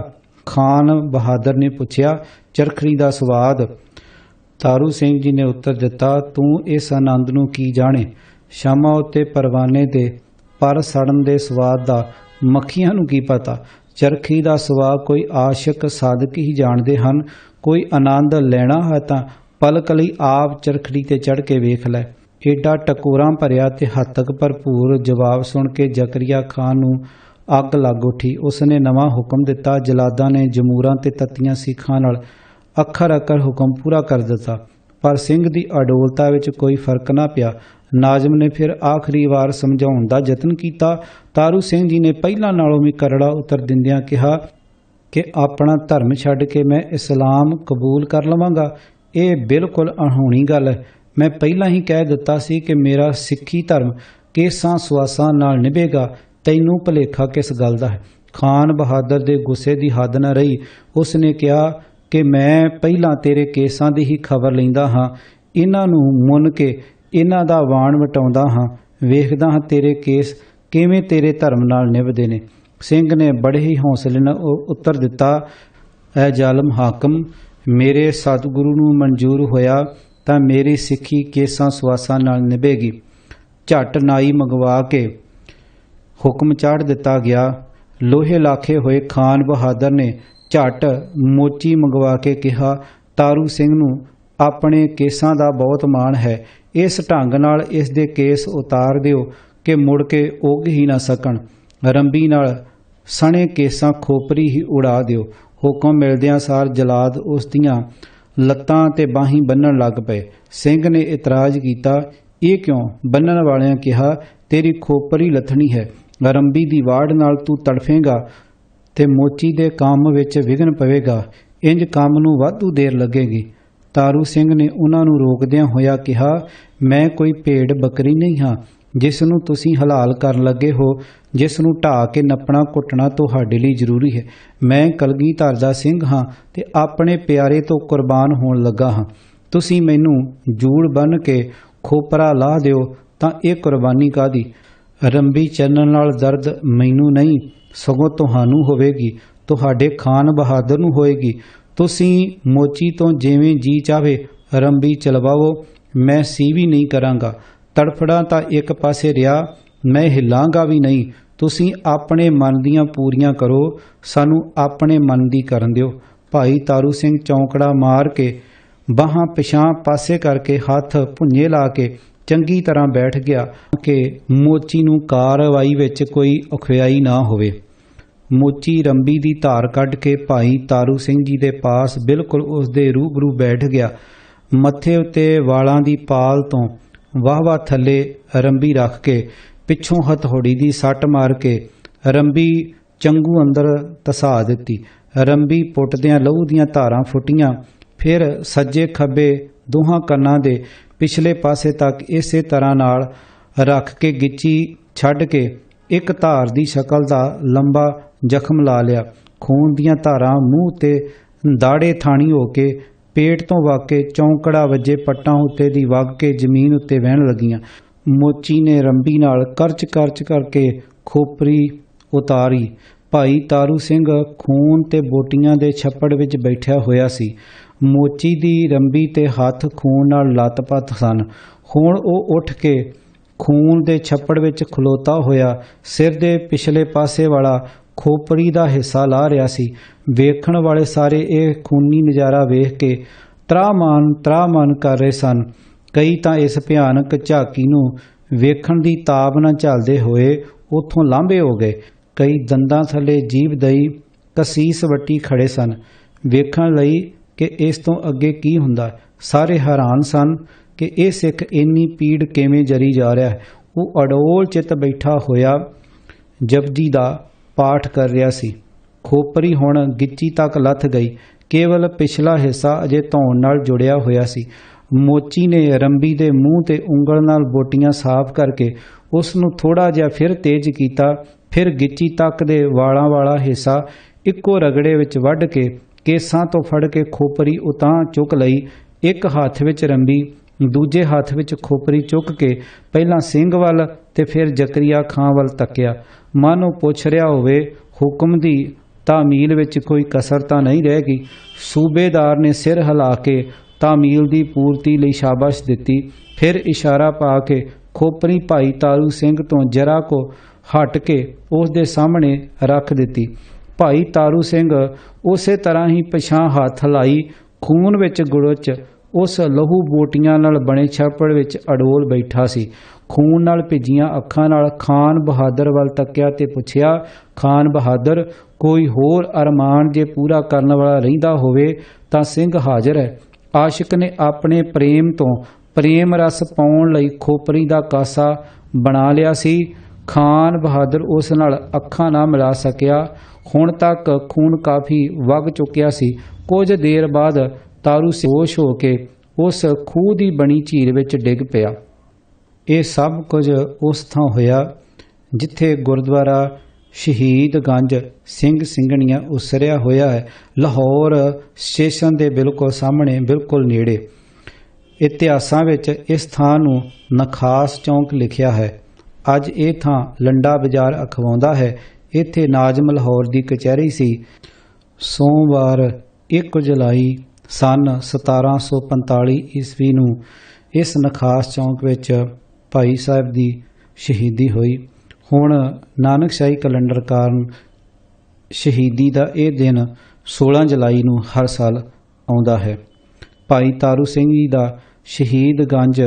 खान बहादुर ने पुछया। चरखड़ी दा स्वाद? तारू सिंह जी ने उत्तर दिता, तू इस आनंद नूं की जाने। शामां उत्ते परवाने दे पर सड़न दे स्वाद दा मक्खियां नूं की पता। चरखी दा स्वाद कोई आशिक साधक ही जाणदे हन। कोई आनंद लैना है तां पलक लई आप चरखड़ी ते चढ़ के वेख लै। एडा टकोरां भरिया ते हत्तक भरपूर जवाब सुन के जकरिया खान नूं अग लग उठी। उसने नवां हुक्म दिता। जलादा ने जमूरां ते तत्तियां सीखां नाल अखर अखर हुक्म पूरा कर दिता, पर सिंह दी अडोलता विच कोई फर्क ना पिया। नाज़म ने फिर आखिरी वार समझाउण दा यतन कीता। तारू सिंह जी ने पहिलां नालों भी करड़ा उत्तर दिंदियां कहा कि अपना धर्म छड्ड के मैं इस्लाम कबूल कर लवांगा। ਇਹ बिल्कुल अणहोणी गल है। मैं ਪਹਿਲਾਂ ही कह दिता सी कि मेरा सिੱਖੀ धर्म केसां सुआसां नाल निभेगा। तैनूं भुलेखा किस गल दा है? खान बहादुर दे गुस्से दी हद न रही। उसने कहा कि मैं पहिलां तेरे केसां दी ही खबर लैंदा हां, इन्हां नूं मुन के इन्हां दा वाण वटाउंदा हां, वेखदा हां तेरे केस किवें तेरे धर्म नाल निभदे ने। सिंह ने बड़े ही हौसले नाल उत्तर दिता, ऐ जालम हाकम, मेरे सतगुरु नूं मंजूर होया तां मेरी सिੱਖੀ केसां सुआसां नाल निभेगी। झट नाई मंगवा के हुक्म चाढ़ दिता गया। लोहे लाखे होए खान बहादुर ने झट मोची मंगवा के कहा, तारू सिंह नूं अपने केसां दा बहुत माण है। इस ढंग नाल इस दे केस उतार दिओ कि मुड़ के उग ही ना सकण। रंबी नाल सणे केसां खोपरी ही उड़ा दिओ। हुक्म मिलदियां सार जलाद उस दियां लत्तां ते बाहीं बन्नण लग पए। सिंह ने इतराज कीता, ये क्यों? बन्नण वालियां कहा, तेरी खोपरी लथणी है। रंबी दी वाड़ नाल तू तड़फेगा ते मोची दे काम विच विघन पवेगा। इंज काम नूं वाधू देर लगेगी। तारू सिंह ने उन्हां नूं रोकदियां होया कहा, मैं कोई भेड़ बकरी नहीं हाँ जिस नूं तुसीं हलाल करन लगे हो, जिस नूं ढा के नपना घुटना तुहाडे लई जरूरी है। मैं कलगीधर दा सिंह हाँ ते अपने प्यारे तो कुर्बान होण लगा हाँ। तुसीं मैनूं जूड़ बन के खोपरा लाह दिओ तां इह कुर्बानी कादी? रंबी चन्नण नाल दर्द मैनूं नहीं सगों तुहानूं होवेगी, तुहाडे खान बहादुर नूं होएगी। तुसीं मोची तो जिवें जी चाहे रंबी चलवाओ, मैं सीवी नहीं करांगा। तड़फड़ा तां एक पासे रिहा, मैं हिलांगा भी नहीं। तुसीं अपने मन दियां पूरियां करो, सानू अपने मन दी करन दिओ। भाई तारू सिंह चौंकड़ा मार के बाहां पिछां पासे करके हथ भुंजे ला के चंगी तरह बैठ गया कि मोची नूं कारवाई विच कोई औखियाई ना होवे। मोची रंबी दी धार कढ के भाई तारू सिंह जी दे पास बिल्कुल उस दे रूबरू बैठ गया। मत्थे उत्ते वालां दी पाल तो वाह थले रंबी रख के पिछों हथौड़ी दी सट मार के रंबी चंगू अंदर तसा दिती। रंबी पुटदियां लहू दियां धारां फुटियां, फिर सज्जे खब्बे दोहां कन्नां दे पिछले पासे तक इसे तरह नाल रख के गिच्ची छड्ड के एक धार दी शकल दा लंबा जख्म ला लिया। खून दियां धारां मूँह ते दाड़े थाणी हो के पेट तो वग के चौंकड़ा वजे पट्टां उत्ते दी वग के जमीन उत्ते वहन लगियां। मोची ने रंबी नाल करच करच करके खोपरी उतारी। भाई तारू सिंह खून ते बोटियां दे छप्पड़ विच बैठिया होया सी। मोची दी रंबी ते हथ खून नाल लत-पत सन। हुण ओह उठ के खून दे छप्पड़ विच खलोता होया सिर दे पिछले पासे वाला खोपरी दा हिस्सा ला रिहा सी। वेखण वाले सारे ये खूनी नज़ारा वेख के त्राहमान कर रहे सन। कई तां इस भयानक झाकी नूं वेखण दी ताब न झलदे होए उत्थों लांभे हो गए। कई दंदां थले जीभ दई कसीस वट्टी खड़े सन वेखण लई कि इस तो अगे की हुंदा। सारे हैरान सन कि यह सिख इन्नी पीड़ किवें जरी जा रहा है। वो अडोल चित बैठा होया ਜਪਜੀ ਦਾ ਪਾਠ ਕਰ ਰਿਹਾ ਸੀ। ਖੋਪਰੀ ਹੁਣ ਗਿੱਚੀ ਤੱਕ ਲੱਥ ਗਈ। ਕੇਵਲ ਪਿਛਲਾ ਹਿੱਸਾ ਅਜੇ ਧੌਣ ਨਾਲ ਜੁੜਿਆ ਹੋਇਆ ਸੀ। ਮੋਚੀ ਨੇ ਰੰਬੀ ਦੇ ਮੂੰਹ ਤੇ ਉਂਗਲ ਨਾਲ ਬੋਟੀਆਂ ਸਾਫ਼ ਕਰਕੇ ਉਸ ਨੂੰ ਥੋੜਾ ਜਿਹਾ ਫਿਰ ਤੇਜ਼ ਕੀਤਾ। ਫਿਰ ਗਿੱਚੀ ਤੱਕ ਦੇ ਵਾਲਾਂ ਵਾਲਾ ਹਿੱਸਾ ਇੱਕੋ ਰਗੜੇ ਵਿੱਚ ਵੱਢ ਕੇ ਕੇਸਾਂ ਤੋਂ ਫੜ ਕੇ ਖੋਪਰੀ ਉਤਾਂ ਚੁੱਕ ਲਈ। ਇੱਕ ਹੱਥ ਵਿੱਚ ਰੰਬੀ, ਦੂਜੇ ਹੱਥ ਵਿੱਚ ਖੋਪਰੀ ਚੁੱਕ ਕੇ ਪਹਿਲਾਂ ਸਿੰਘ ਵੱਲ ਤੇ ਫਿਰ ਜ਼ਕਰੀਆ ਖਾਂ ਵੱਲ ਤੱਕਿਆ। ਮਨ ਉਹ ਪੁੱਛ ਰਿਹਾ ਹੋਵੇ, ਹੁਕਮ ਦੀ ਤਾਮੀਲ ਵਿੱਚ ਕੋਈ ਕਸਰ ਤਾਂ ਨਹੀਂ ਰਹੇਗੀ। ਸੂਬੇਦਾਰ ਨੇ ਸਿਰ ਹਿਲਾ ਕੇ ਤਾਮੀਲ ਦੀ ਪੂਰਤੀ ਲਈ ਸ਼ਾਬਾਸ਼ ਦਿੱਤੀ। ਫਿਰ ਇਸ਼ਾਰਾ ਪਾ ਕੇ ਖੋਪਰੀ ਭਾਈ ਤਾਰੂ ਸਿੰਘ ਤੋਂ ਜਰਾ ਕੋ ਹਟ ਕੇ ਉਸ ਦੇ ਸਾਹਮਣੇ ਰੱਖ ਦਿੱਤੀ। ਭਾਈ ਤਾਰੂ ਸਿੰਘ ਉਸੇ ਤਰ੍ਹਾਂ ਹੀ ਪਿਛਾਂ ਹੱਥ ਹਿਲਾਈ। ਖੂਨ ਵਿੱਚ ਗੁੜਚ ਉਸ ਲਹੂ ਬੋਟੀਆਂ ਨਾਲ ਬਣੇ ਛੱਪੜ ਵਿੱਚ ਅਡੋਲ ਬੈਠਾ ਸੀ। ਖੂਨ ਨਾਲ ਭਿੱਜੀਆਂ ਅੱਖਾਂ ਨਾਲ ਖਾਨ ਬਹਾਦਰ ਵੱਲ ਤੱਕਿਆ ਤੇ ਪੁੱਛਿਆ, ਖਾਨ ਬਹਾਦਰ, ਕੋਈ ਹੋਰ ਅਰਮਾਨ ਜੇ ਪੂਰਾ ਕਰਨ ਵਾਲਾ ਰਹਿੰਦਾ ਹੋਵੇ ਤਾਂ ਸਿੰਘ ਹਾਜ਼ਰ ਹੈ। ਆਸ਼ਿਕ ਨੇ ਆਪਣੇ ਪ੍ਰੇਮ ਤੋਂ ਪ੍ਰੇਮ ਰਸ ਪਾਉਣ ਲਈ ਖੋਪਰੀ ਦਾ ਕਾਸਾ ਬਣਾ ਲਿਆ ਸੀ। ਖਾਨ ਬਹਾਦਰ ਉਸ ਨਾਲ ਅੱਖਾਂ ਨਾ ਮਿਲਾ ਸਕਿਆ। ਹੁਣ ਤੱਕ ਖੂਨ ਕਾਫੀ ਵਗ ਚੁੱਕਿਆ ਸੀ। ਕੁਝ ਦੇਰ ਬਾਅਦ ਤਾਰੂ ਬੇਹੋਸ਼ ਹੋ ਕੇ ਉਸ ਖੂਹ ਦੀ ਬਣੀ ਝੀਲ ਵਿੱਚ ਡਿੱਗ ਪਿਆ। ਇਹ ਸਭ ਕੁਝ ਉਸ ਥਾਂ ਹੋਇਆ ਜਿੱਥੇ ਗੁਰਦੁਆਰਾ ਸ਼ਹੀਦ ਗੰਜ ਸਿੰਘ ਸਿੰਘਣੀਆਂ ਉਸਰਿਆ ਹੋਇਆ ਹੈ, ਲਾਹੌਰ ਸਟੇਸ਼ਨ ਦੇ ਬਿਲਕੁਲ ਸਾਹਮਣੇ, ਬਿਲਕੁਲ ਨੇੜੇ। ਇਤਿਹਾਸਾਂ ਵਿੱਚ ਇਸ ਥਾਂ ਨੂੰ ਨਖਾਸ ਚੌਂਕ ਲਿਖਿਆ ਹੈ। ਅੱਜ ਇਹ ਥਾਂ ਲੰਡਾ ਬਾਜ਼ਾਰ ਅਖਵਾਉਂਦਾ ਹੈ। ਇੱਥੇ ਨਾਜ਼ਮ ਲਾਹੌਰ ਦੀ ਕਚਹਿਰੀ ਸੀ। ਸੋਮਵਾਰ 1 ਜੁਲਾਈ ਸਨ 1745 ਈਸਵੀ ਨੂੰ ਇਸ ਨਖਾਸ ਚੌਂਕ ਵਿੱਚ ਭਾਈ ਸਾਹਿਬ ਦੀ ਸ਼ਹੀਦੀ ਹੋਈ। ਹੁਣ ਨਾਨਕਸ਼ਾਹੀ ਕੈਲੰਡਰ ਕਾਰਨ ਸ਼ਹੀਦੀ ਦਾ ਇਹ ਦਿਨ 16 ਜੁਲਾਈ ਨੂੰ ਹਰ ਸਾਲ ਆਉਂਦਾ ਹੈ। ਭਾਈ ਤਾਰੂ ਸਿੰਘ ਜੀ ਦਾ ਸ਼ਹੀਦ ਗੰਜ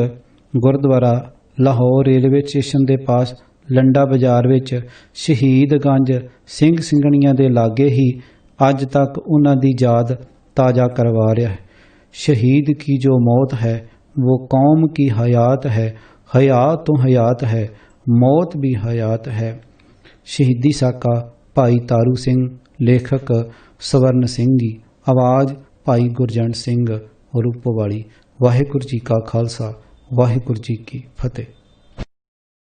ਗੁਰਦੁਆਰਾ ਲਾਹੌਰ ਰੇਲਵੇ ਸਟੇਸ਼ਨ ਦੇ ਪਾਸ ਲੰਡਾ ਬਾਜ਼ਾਰ ਵਿੱਚ ਸ਼ਹੀਦ ਗੰਜ ਸਿੰਘ ਸਿੰਘਣੀਆਂ ਦੇ ਲਾਗੇ ਹੀ ਅੱਜ ਤੱਕ ਉਹਨਾਂ ਦੀ ਯਾਦ ਤਾਜ਼ਾ ਕਰਵਾ ਰਿਹਾ ਹੈ। शहीद की जो मौत है वो कौम की हयात है, हयात तो हयात है, मौत भी हयात है। शहीदी साका भाई तारू सिंह, लेखक स्वर्ण सिंह जी, आवाज़ भाई गुरजंट सिंह रूपवाली। वाहिगुरू जी का खालसा, वाहिगुरू जी की फतेह।